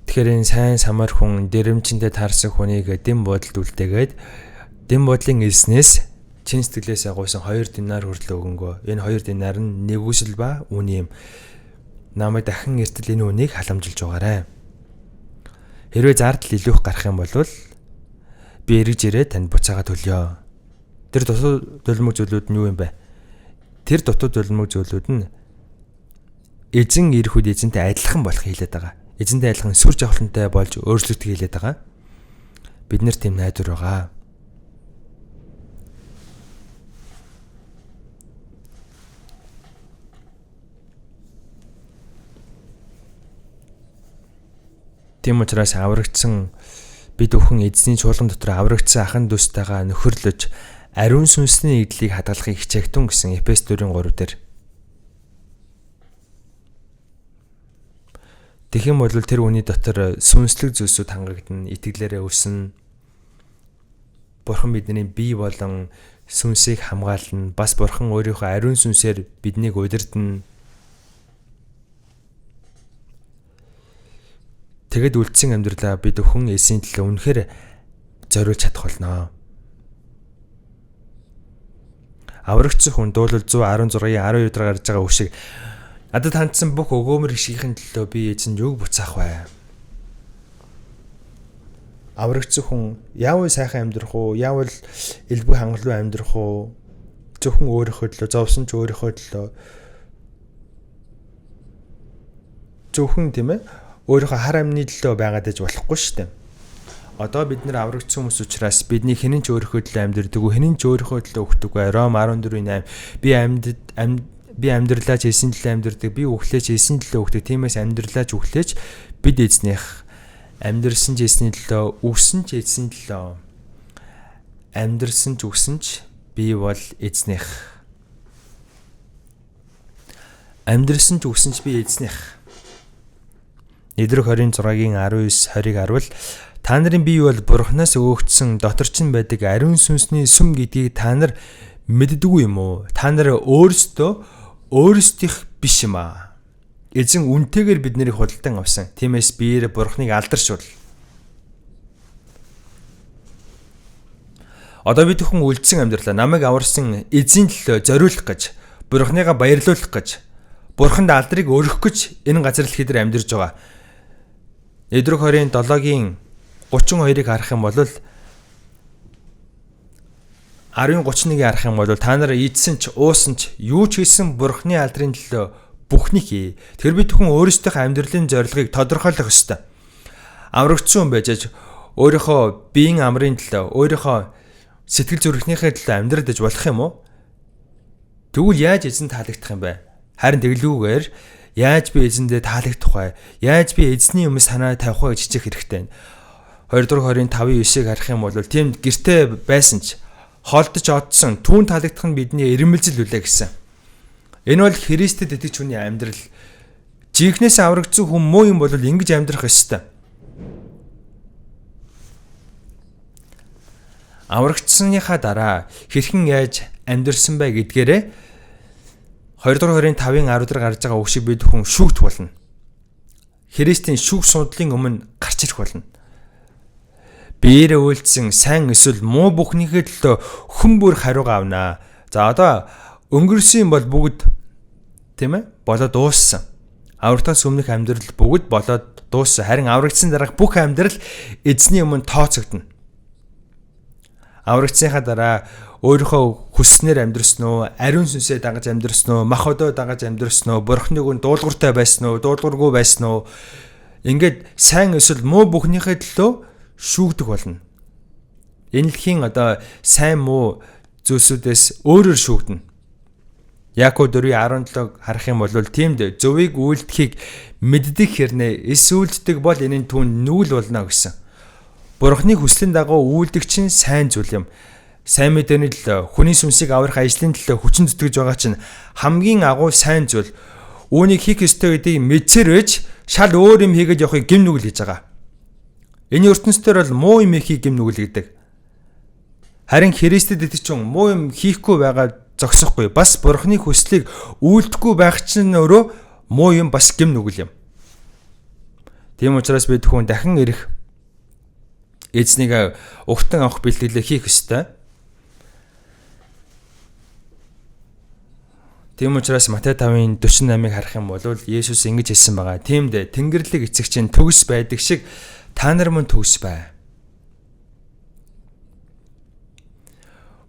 Speaker 1: Тэгэхээр энэ сайн самар хүн дэрэмчэндээ таарсан хүнийг дэм бодолд үлдээгээд дэм бодлын эзнээс чин сэтгэлээсээ гуйсан 2 динар хүртэл өгөнгөө. Энэ 2 динар нь нэгүсэл ба үн юм. намайг дахин эртэл энэ үнийг халамжилж байгаарай. Хэрвээ зардал илүүх гарах юм бол би эргэж ирээд танд буцаага төлөё. Тэр дутуу дулмаг зүйлүүд нь юу юм бэ? Тэр дутуу дулмаг зүйлүүд нь эзэн ирэх үед эзэнтэй адилхан болох хэлээд байгаа. Эзэнтэй адилхан сүр жавхлантай болж өөрчлөгдөх хэлээд байгаа. Бид нар тийм найдвар байгаа. Тийм учраас аврагдсан бид өхөн эзний чуулган дотор аврагдсан ахын дүүстайгаа нөхөрлөж ариун сүнсний эдлийг хадгалахыг хичээгтэн гэсэн Эфес 4:3 дээр. Тэгэх юм бол тэр хүний дотор сүнслэг зүйлсүүд хангагдана, итгэлээрээ өснө. Бурхан бидний бие болон сүнсийг хамгаална. Бас Бурхан өөрийнхөө ариун сүнсээр биднийг удирдна. Тэгэд үлдсэн амьдралаа бид өхөн эсийн төлөө үнэхээр зориулж чадах болно. Аврагдсан хүн дуулал 116-ийн 12 дээр гарч байгаа үг шиг надад хандсан бүх өгөөмөр хишгийн төлөө би эзэнд юуг буцаах вэ? Аврагдсан хүн яавал сайхан амьдрах уу? Яавал элбэг хангалуун амьдрах уу? Зөвхөн өөрийнхөө төлөө, зовсон ч өөрийнхөө төлөө. Зөвхөн тийм ээ өөрийнхөө хар амны төлөө байгаад иж болохгүй шүү дээ. Одоо бид нар аврагдсан хүмүүс учраас бидний хинэн ч өөрийнхөө төлөө амьдэрдэг, хинэн ч өөрийнхөө төлөө өгдөг бай. Ром 14:8 би амьдралаач эсийн төлөө амьдэрдэг, би өглөөч эсийн төлөө өгдөг. Тиймээс амьдралаач өглөөч бид эзнийх амьдрсан ч эсний төлөө, өгсөн ч эсний төлөө. Амьдрсан ч өгсөн ч би бол эзнийх. Амьдрсан ч өгсөн ч би эзнийх. Эдрэг 26-гийн 19-20-ыг харвал та нарын бие бол Бурханаас өгөгдсөн доторч нь байдаг ариун сүнсний сүм гэдгийг та нар мэддэггүй юм уу? Та нар өөрсдийнх биш юм аа. Эзэн үнтэйгээр бид нарыг худалдан авсан. Тиймээс биеэр Бурханыг алдаршуул. Одоо бид хүн үлдсэн амьдралаа намайг аварсан эзэн төлөө зориулах гэж, Бурханыгаа баярлуулах гэж, Бурханд алдрыг өргөх гэж энэ газар дэлхий дээр амьдарч байгаа. Эдрэг 27-гийн 32-ыг харах юм бол 10:31-ийг харах юм бол та нар ийдсэн ч уусан ч юу ч хийсэн Бурханы алдрын төлөө бүхнийг хий. Тэр бид хүн өөрсдийнх амьдралын зорилгыг тодорхойлох ёстой. Аврагдсан хүн байж өөрийнхөө биеийн амрын төлөө, өөрийнхөө сэтгэл зүрхнийхээ төлөө амьдрал дэж болох юм уу? Тэгвэл яаж эзэн таалагдах юм бэ? Харин тэглүүгээр яаж би эзэндээ таалагдах вэ? Яаж би эзний өмнө санаа тавих вэ гэж хичээх хэрэгтэй. 2 дугаар Коринт 5:9-ийг харах юм бол тийм гэртээ байсан ч холдож одсон түүн таалагдах нь бидний ирмэлзэл үлээ гэсэн. Энэ бол Христэд итгэж хүний амьдрал. Жинхнээс аврагдсан хүн муу юм бол ингэж амьдрах ёстой. Аврагдсаныхаа дараа хэрхэн яаж амьдрсан бэ гэдгээрээ 2 дугаар Коринт 5-ын 10 дээр гарч байгаа үг шиг бид хүн шүүгдэх болно. Христийн шүүх судлын өмнө гарч ирэх болно. Биеэрээ үйлдсэн сайн эсвэл муу бүхнийхээ төлөө хүн бүр хариугаа авнаа. За одоо өнгөрсөн бол бүгд тийм ээ болоод дууссан. Аврагтаас өмнөх амьдрал бүгд болоод дууссан. Харин аврагдсан дараах бүх амьдрал эзний өмнө тооцогдно. Аврагдсныхаа дараа өөрийнхөө хүснээр амьдрсан уу, ариун сүнсээ дагаж амьдрсан уу, мах одоо дагаж амьдрсан уу, Бурхныг үн дуулууртай байсан уу, дуулуургүй байсан уу? Ингээд сайн эсвэл муу бүхнийхээ төлөө шүүгдэх болно. Энэ дэлхийн одоо сайн муу зүйлсүүдээс өөрөөр шүүгдэнэ. Яаков 4:17 харах юм бол тиймд зөвийг үйлдэхийг мэддэг хэрнээ эс үйлддэг бол энэ нь түүнд нүүл болно гэсэн. Бурхны хүслийн дагуу үйлдэг чинь сайн зүйл юм. Сайн мэдээний төлөө хүний сүнсийг аврах ажлын төлөө хүчин зүтгэж байгаа чинь хамгийн агуу сайн зүйл. Үүнийг хийх ёстой гэдгийг мэдсээр байж шал өөр юм хийгээд явахыг гим нүгэл хийж байгаа. Энэ ертөнцийн бол муу юм хийх гим нүгэл гэдэг. Харин Христэд итгэж хүн муу юм хийхгүй байгаа зогсохгүй. Бас Бурхны хүслийг үйлдэхгүй байх чинь өөрөө муу юм бас гим нүгэл юм. Тийм учраас бид хүн дахин ирэх эзнийг угтан авах бэлтгэлээ хийх ёстой. Тийм учраас Матай 5-ын 48-ыг харах юм бол Есүс ингэж хэлсэн байгаа. Тиймд Тэнгэрлэг эцэг чинь төгс байдаг шиг та нар мөн төгс бай.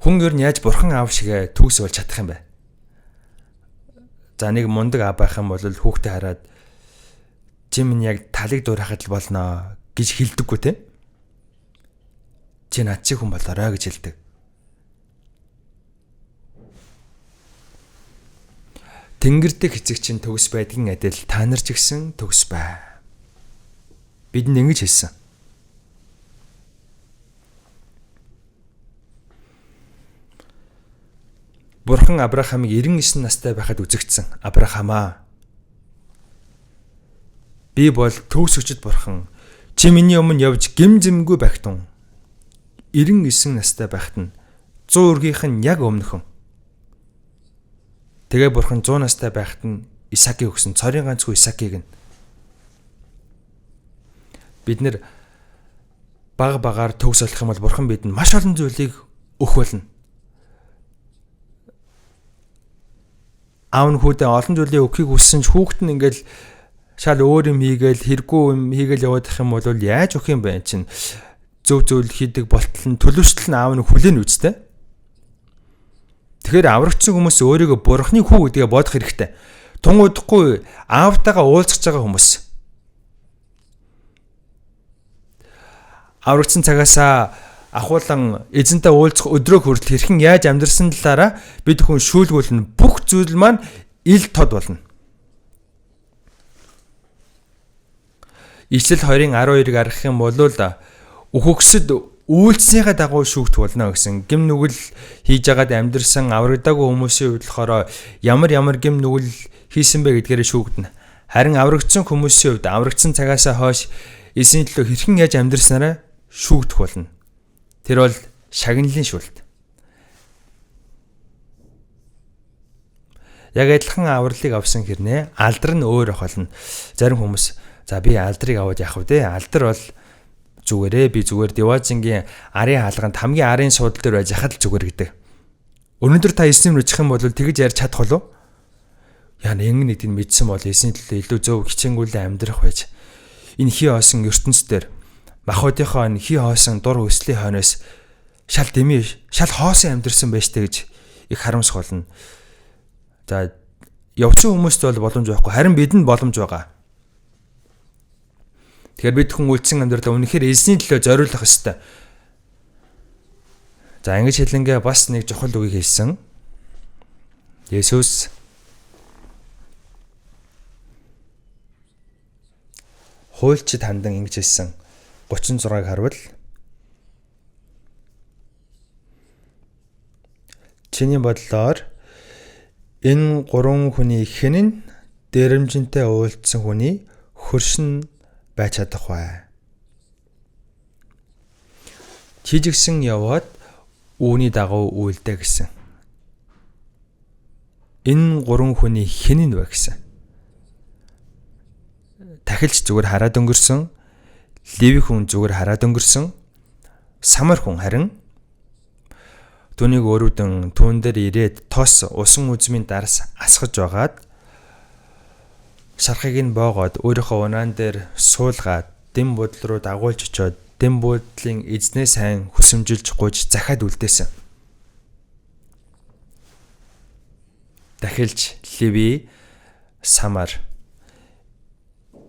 Speaker 1: Хүн ер нь яаж бурхан аав шиг төгс болж чадах юм бэ? За нэг мундаг аав байх юм бол хүүхдээ хараад чи минь яг талыг дуурайхад л болно гэж хэлдэггүй те. Чи над шиг хүн болоорой гэж хэлдэг. Тэнгэрдэг эцэг чинь төгс байдгийн адил та нар ч гэсэн төгс бай. Бидэнд ингэж хэлсэн. Бурхан Авраамыг 99 настай байхад үзэгдсэн. Авраамаа. Би бол төгс өчөд бурхан. Чи миний өмнө явж гимзэмгүй байхтун. 99 настай байхад нь 100 өргийнх нь яг өмнөхөн. Тэгээ бурхан 100 настай байхад нь Исаакийг өгсөн. Цорын ганцгүй Исаакийг нь бид нэр багаар төгс болох юм бол бурхан бидэнд маш олон зүйлийг өгөх болно. Аав нь хүүдээ олон зүйлийг өгөхийг хүссэн ч хүүхэд нь ингээл шал өөр юм хийгээл хэрэггүй юм хийгээл яваад их юм бол яаж өгөх юм бэ чинь зөв зүйл хийдэг болтол нь төлөвшөл нь аав нь хүлээн үстэй. Тэгэхээр аврагдсан хүмүүс өөрийгөө бурхны хүү гэдгээ бодох хэрэгтэй. Тунгуудахгүй аавтайгаа уулзах байгаа хүмүүс. Аврагдсан цагаасаа ахуулан эзэнтэй уулзах өдрөө хүртэл хэрхэн яаж амьдрсан талаараа бид хүн шүүлгүүлнэ. Бүх зүйл маань ил тод болно. Ишлэл 2-ын 12-ыг аргах юм бол үхэгсэд үйлцнийхээ дагуу шүүгдэх болно гэсэн. Гим нүгэл хийж байгаад амьдрсан аврагдаагүй хүмүүсийн хувьд болохоор ямар гим нүгэл хийсэн бэ гэдгээр шүүгдэнэ. Харин аврагдсан хүмүүсийн хувьд аврагдсан цагаасаа хойш эзний төлөө хэрхэн яаж амьдрснараа шүүгдэх болно. Тэр бол шагналын шүлт. Яг адилхан авралыг авсан хэрнээ алдар нь өөр ах болно. Зарим хүмүүс за би алдрыг аваад явах вэ? Алдар бол зүгээрээ би зүгээр Деважингийн арын хаалганд хамгийн арын суудал дээр байж хахад л зүгээр гэдэг. Өнөөдөр та эсэм рүү чих юм бол тэгж ярьж чадах болов? Яа нэг тийм мэдсэн бол эсний төлөө илүү зөв хичээнгүйлэн амьдрах байж. Энэ хий хоосон ертөнцийн дээр махуудынхоо хий хоосон дур өслийн хойноос шал дэмий шал хоосон амьдрсан байж тээ гэж их харамсах болно. За явсан хүмүүст бол боломж байхгүй, харин бидэнд боломж байгаа. Тэгэхээр бид хүн үлдсэн амьдралаа үнэхээр эзний төлөө зориулах ёстой. За ингэж хэлэнгээ бас нэг чухал үгийг хэлсэн. Есүс хуульчид хандан ингэж хэлсэн. 36-ыг харвал чиний бодлоор энэ гурван хүний хэн нь дээрэмжинтэй уулзсан хүний хөршин байж чадах вэ? Чижигсэн яваад үүний дагуу үйлдэ гэсэн. Энэ гурван хүний хэн нь вэ гэсэн. Тахилч зүгээр хараад өнгөрсөн, Леви хүн зүгээр хараад өнгөрсөн, Самар хүн харин түүнийг өрөвдөн түүн дээр ирээд тос усан үзмийн дарс асгаж байгаад шархыг нь боогоод өөрийнхөө унаан дээр суулгаад дэм бодол руу дагуулж очоод дэм бодлын эзнээ сайн хүсэмжилж гуйж захаад үлдээсэн. Дахилж Леви, Самар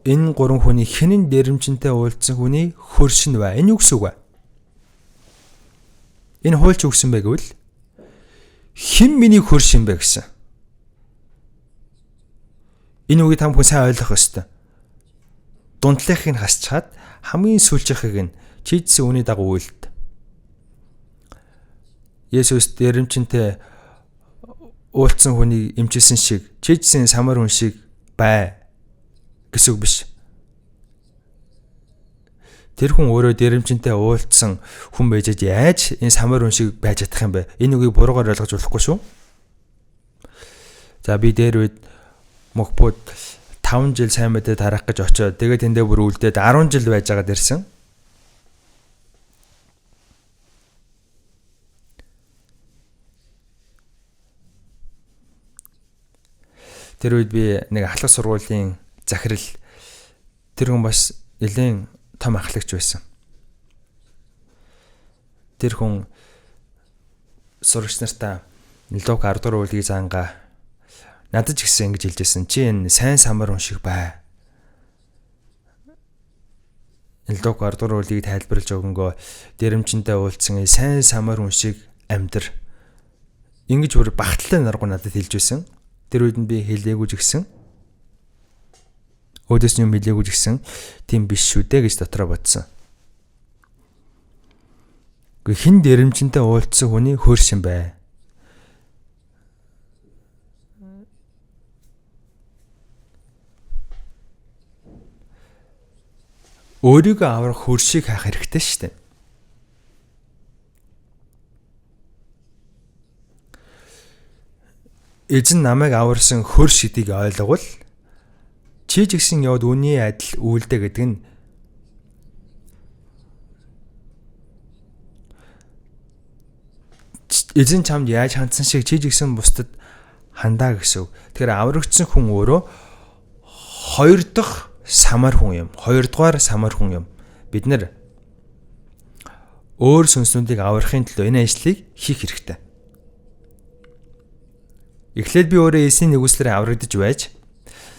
Speaker 1: энэ гурван хүний хэн нь дээрэмчинтэй уулзсан хүний хөршин вэ? Энэ юу гэсэн үг вэ? Энэ хуульч өгсөн бэ гэвэл хэн миний хөршин бэ гэсэн. Энэ үгийг та бүхэн сайн ойлгох ёстой. Дундлынхыг нь хасчаад хамгийн сүүлчийнхийг нь чийдсэн үний дагуу үйлд. Есүс дээрэмчинтэй уулзсан хүнийг эмчилсэн шиг чийдсэн Самар хүн шиг бай гэсэн үг биш. Тэр хүн өөрөө дээрэмчинтэй уулзсан хүн байж яаж энэ Самар хүн шиг байж чадах юм бэ? Энэ үгийг буруугаар ойлгож болохгүй шүү. За би дээр үед Мохбод 5 жил сайн мэдээ тарах гэж очоод тэгээд тэндээ бүр үлдээд 10 жил байж байгаад ирсэн. Тэр үед би нэг ахлах сургуулийн захирал, тэр хүн бас нэлээд том ахлагч байсан. Тэр хүн сурагч нартаа Лук 10 дугаар бүлгийг заангаа надад ч гэсэн ингэж хэлжсэн. Чи энэ сайн самар уншиг бай. Лук 10 дугаар бүлгийг тайлбарлаж өгөнгөө дэрэмчэнтэй уулзсан сайн самар уншиг амьдр. Ингэж бүр багталтай наргуу надад хэлж байсан. Тэр үед нь би хэлээгүй ч гэсэн. Өөдөөс нь юм хэлээгүй ч гэсэн тийм биш шүү дээ гэж дотроо бодсон. Гэхдээ хин дэрэмчэнтэй уулзсан хүний хөрш юм бай. Өөрийгөө аврах хөршийг хаах хэрэгтэй шүү дээ. Эзэн намайг аварсан хөрш гэдгийг ойлгол чи ч гэсэн явд үний адил үйлдэ гэдэг нь эзэн чамд яаж хандсан шиг чи ч гэсэн бусдад хандаа гэсэн. Тэгэхээр аврагдсан хүн өөрөө хоёр дахь самар хүн юм. Хоёрдугаар самар хүн юм. Бид нэр өөр сүнснүүдийг аврахын төлөө энэ ажлыг хийх хэрэгтэй. Эхлээд би өөрөө Есүсийн нэгүслээр аврагдаж байж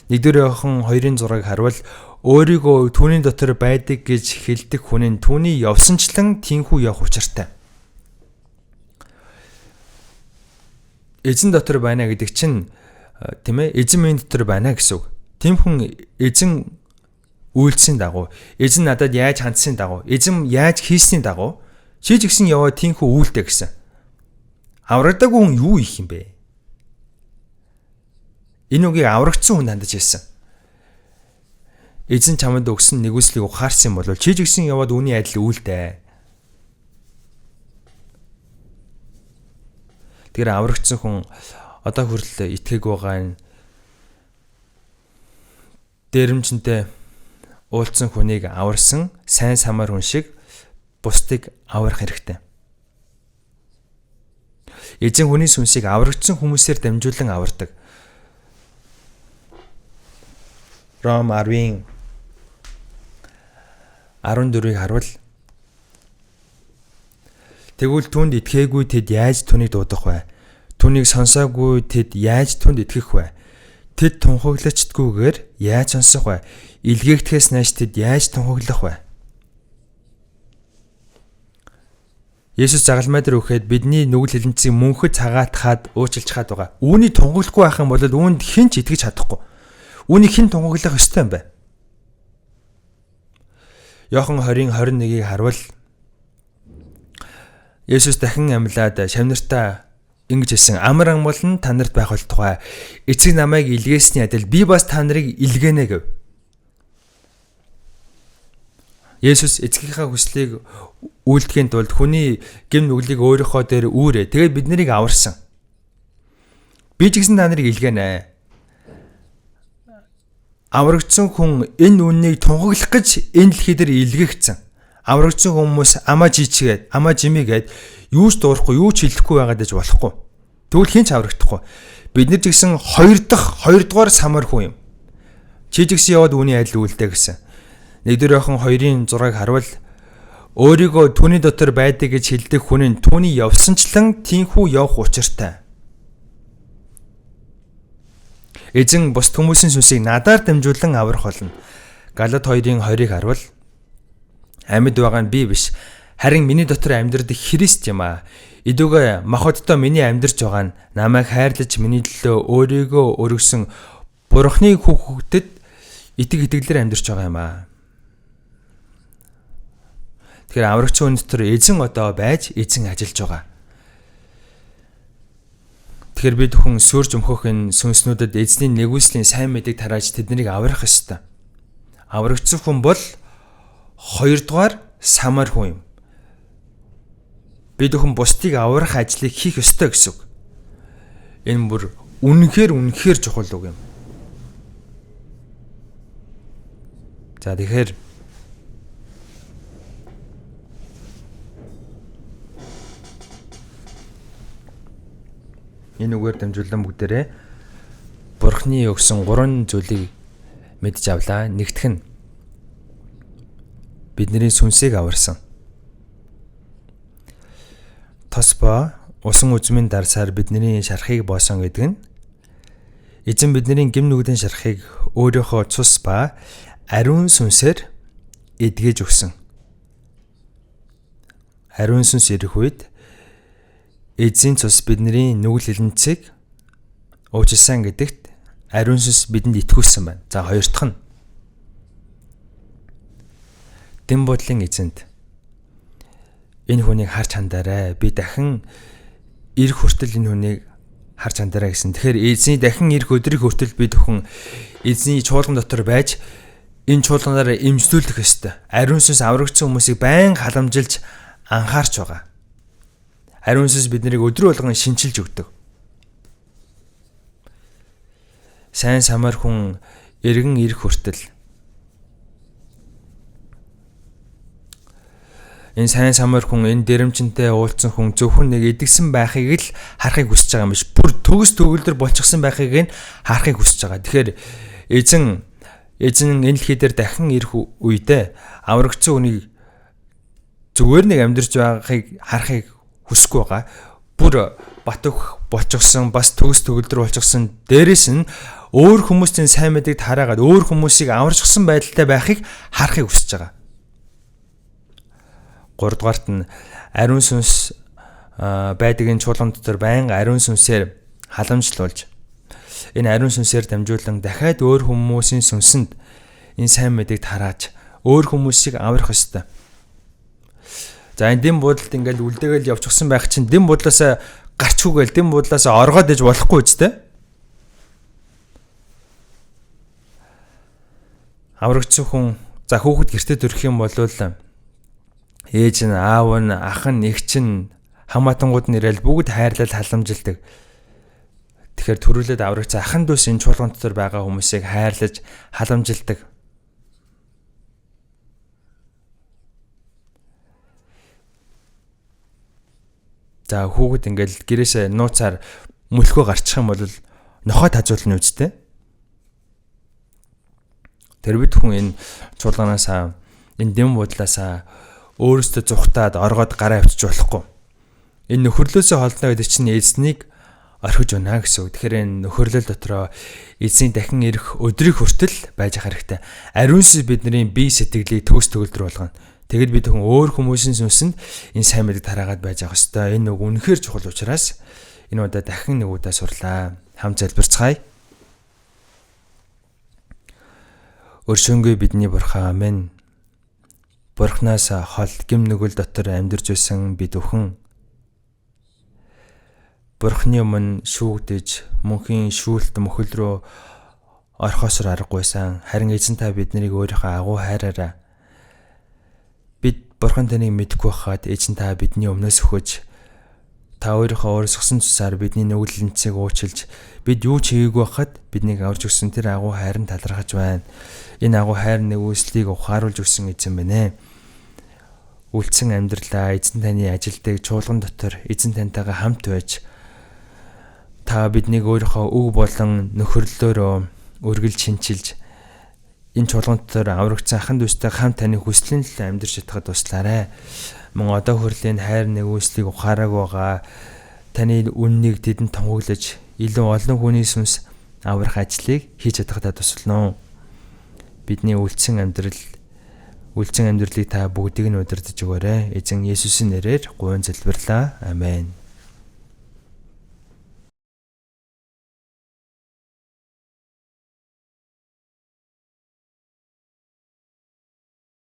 Speaker 1: 1-р Иохан 2:6-ыг харвал өөрийгөө түүний дотор байдаг гэж хэлдэг хүн нь түүний явсанчлан тийнхүү явах учиртай. Эзэн дотор байна гэдэг чинь тийм ээ, эзэн минь дотор байна гэсэн үг. Тим хүн эзэн үйлдсийн дагуу, эзэн надад яаж хандсны дагуу, эзэн яаж хийсний дагуу чи ч гэсэн яваа тийнхүү үйлдэ гэсэн. Аврагдаагүй хүн юу их юм бэ? Энэ үгийг аврагдсан хүн хандаж ирсэн. Эзэн чамд өгсөн нэгүслийг ухаарсан бол чи ч гэсэн яваад үүний адил үйлдэ. Тэгэхээр аврагдсан хүн одоо хүртэл итгээг байгаа энэ дэрэмчэнтэй уулзсан хүнийг аварсан сайн самар хүн шиг бусдыг аврах хэрэгтэй. Эзэн хүний сүнсийг аврагдсан хүмүүсээр дамжуулан авардаг. Ром 10-ийн 14-ийг харвал тэгвэл түүнд итгээгүй тэд яаж түүнийг дуудах вэ? Түүнийг сонсоогүй тэд яаж түүнд итгэх вэ? Тэд тунхаглацдгүйгээр яаж сонсох вэ? Илгээхдгээс нааш тэд яаж тунхаглах вэ? Есүс загалмай дээр өгөхөд бидний нүгэл хилэнцгийг мөнхөд цагаатахад уучлж хаад байгаа. Үүний тунхаглахгүй байх юм бол үүнд хэн ч итгэж чадахгүй. Үүнийг хэн тунхаглах ёстой юм бэ? Иохан 20:21-ийг харвал Есүс дахин амьлаад шавнартаа ингэж хэлсэн: амар амгал нь та нарт байх болтугай. Эцэг намайг илгээсний адил би бас та нарыг илгээнэ гэв. Есүс эцгийнхаа хүслийг үйлдэхийн тулд хүний гэм нүглийг өөрийнхөө дээр үүрээ. Тэгээд бид нарыг аварсан. Би ч гэсэн та нарыг илгээнэ. Аврагдсан хүн энэ үннийг тунхаглах гэж энэ дэлхий дээр илгээгдсэн. Аврагдсан хүмүүс амаа жичгээд, амаа жимигээд юу ч дуурахгүй, юу ч хэлэхгүй байгаад иж болохгүй. Тэгвэл хин ч аврагдахгүй. Бид нар ч гэсэн хоёрдугаар самар хүн юм. Чи ч гэсэн яваад үүний адил үйлдэ гэсэн. 1-р Иохан 2:6-ыг харвал өөрийгөө түүний дотор байдаг гэж хэлдэг хүн нь түүний явсанчлан тийнхүү явах учиртай. Эзэн бус хүмүүсийн сүнсийг надаар дамжуулан аврах болно. Галат 2:20-ыг харвал амьд байгаа нь би биш, харин миний дотор амьдрэх Христ юм аа. Идүүгээ махбодтой миний амьдарч байгаа нь намайг хайрлаж миний төлөө өөрийгөө өргөсөн Бурхны хүүхдэд итгэлээр амьдарч байгаа юм аа. Тэгэхээр аврагчсан хүн дотор эзэн одоо байж эзэн ажиллаж байгаа. Тэгэхээр бид хүн сүрж өмхөх энэ сүнснүүдэд эзний нэгүслийн сайн мэдээг тарааж тэднийг аврах ёстой. Аврагчсан хүн бол хоёрдугаар самар хүн юм. Бид хүн бусдыг аврах ажлыг хийх ёстой гэсэн үг. Энэ бүр үнэхээр чухал үг юм. За тэгэхээр энэ үгээр дамжуулан бүгдээрээ Бурхан Бурхны өгсөн 3 зүйлийг мэдж авлаа. Нэгдүг нь бидний сүнсийг аварсан. Тос ба усан үзмийн дарсаар бидний шарахыг боосон гэдэг нь эзэн бидний гэм нүглийн шарахыг өөрийнхөө цус ба ариун сүнсээр эдгэж өгсөн. Ариун сүнс ирэх үед эзэн цус бидний нүгэл хилэнцгийг уучлсан гэдэгт ариун сүнс бидэнд итгүүлсэн байна. За хоёр дахь нь дэм бодлын эзэнт энэ хүнийг харж хандаарай. Би дахин ирэх хүртэл энэ хүнийг харж хандаарай гэсэн. Тэгэхээр эзний дахин ирэх өдрийн хүртэл бид бүхэн эзний чуулган дотор байж энэ чуулганаар имжлүүлэх ёстой. Ариун сүнс аврагдсан хүмүүсийг байнга халамжилж анхаарч байгаа. Ариун сүнс биднийг өдрө болгон шинчилж өгдөг. Сайн самар хүн эргэн ирэх хүртэл энэ сайн самар хүн энэ дэрэмжинтэй уулзсан хүн зөвхөн нэг эдгсэн байхыг л харахыг хүсэж байгаа юм биш. Бүр төгс төгөлдөр болчихсон байхыг нь харахыг хүсэж байгаа. Тэгэхээр эзэн энэ дэлхий дээр дахин ирэх үедээ аврагдсан хүнийг зүгээр нэг амьдарч байгааг харахыг хүсэхгүй байгаа. Бүр батөх болчихсон, бас төгс төгөлдөр болчихсон. Дээрээс нь өөр хүмүүсийн сайн мэдээг тараагаад өөр хүмүүсийг аварчсан байдалтай байхыг харахыг хүсэж байгаа. 3 дугаарт нь ариун сүнс байдаг энэ чуулган дотор байнга ариун сүнсээр халамжлуулж энэ ариун сүнсээр дамжуулан дахиад өөр хүмүүсийн сүнсэнд энэ сайн мэдээг тарааж өөр хүмүүсийг аврах ёстой. За энэ дэм буудалд ингээл үлдээгээл явчихсан байх чинь дэм буудлаас гарчгүйгээл дэм буудлаас оргоод иж болохгүй ч тийм. Аврагдсан хүн за хүүхэд гэртээ төрөх юм бол ээж нь, аав нь, ах нь, эгч нь хамаатангууд нэрэл бүгд хайрлал халамжилдаг. Тэгэхээр төрүүлээд аврагц ахын дүүс энэ чуулган дотор байгаа хүмүүсийг хайрлаж халамжилдаг. За хүүхэд ингээл гэрээсээ нууцаар мөлхөө гарчих юм бол нохойд хажуулна үстэй. Тэр бид хүн энэ чуулганаасаа энэ дэм буудлаасаа өөрөөсөө зүхтаад оргоод гараа авчиж болохгүй. Энэ нөхөрлөөсөө холдно гэдэг чинь эзнийг орхиж байна гэсэн үг. Тэгэхээр энэ нөхөрлөл дотроо эзний дахин ирэх өдрийг хүртэл байж ах хэрэгтэй. Ариун сүнс бидний бие сэтгэлийг төгс төгөлдөр болгоно. Тэгэд бид хүн өөр хүмүүсийн сүнсэнд энэ сайн мэдээг тараагаад байж ах ёстой. Энэ үг үнэхээр чухал учраас энэ удаа дахин нэг удаа сурлаа. Хамт залбирцгаая. Өршөөнгүй бидний бурхан амин. Бурхнаас хол гэм нүгэл дотор амьдарч байсан бид бүхэн Бурхны өмнө шүүгдэж мөнхийн шүүлт мөхөл рүү орхосоор аргагүйсэн. Харин эзэн та биднийг өөрийнхөө агуу хайраараа бид Бурхан таныг мэдгүй байхад эзэн та бидний өмнөөс өгөж та өөрийнхөө өөрсгсөн цусаар бидний нүгэлэнцийг уучлж бид юу ч хийгээгүй байхад биднийг аварж өгсөн тэр агуу хайр нь талархаж байна. Энэ агуу хайр нэгүслийг ухааруулж өгсөн эзэн байна. Үлдсэн амьдралаа эзэн таны ажилтдаг чуулган дотор эзэн тантайгаа хамт байж та биднийг өөрийнхөө үг болон нөхөрлөөрөө үргэлж шинчилж энэ чуулган дотор аврагдсан ахын дүүстэй хамт таны хүслийн төлөө амьдарч чадхад туслаарай. Мөн одоо хүрлийн хайр нэгүслийг ухаараг байгаа таны үннийг тэдэнд тунгаглаж илүү олон хүний сүнс аврах ажлыг хийж чадхад туслана. Бидний үлдсэн амьдралыг та бүгдийг нь удирдах өгөөрэй. Эзэн Есүсийн нэрээр гуйн залбирлаа. Амен.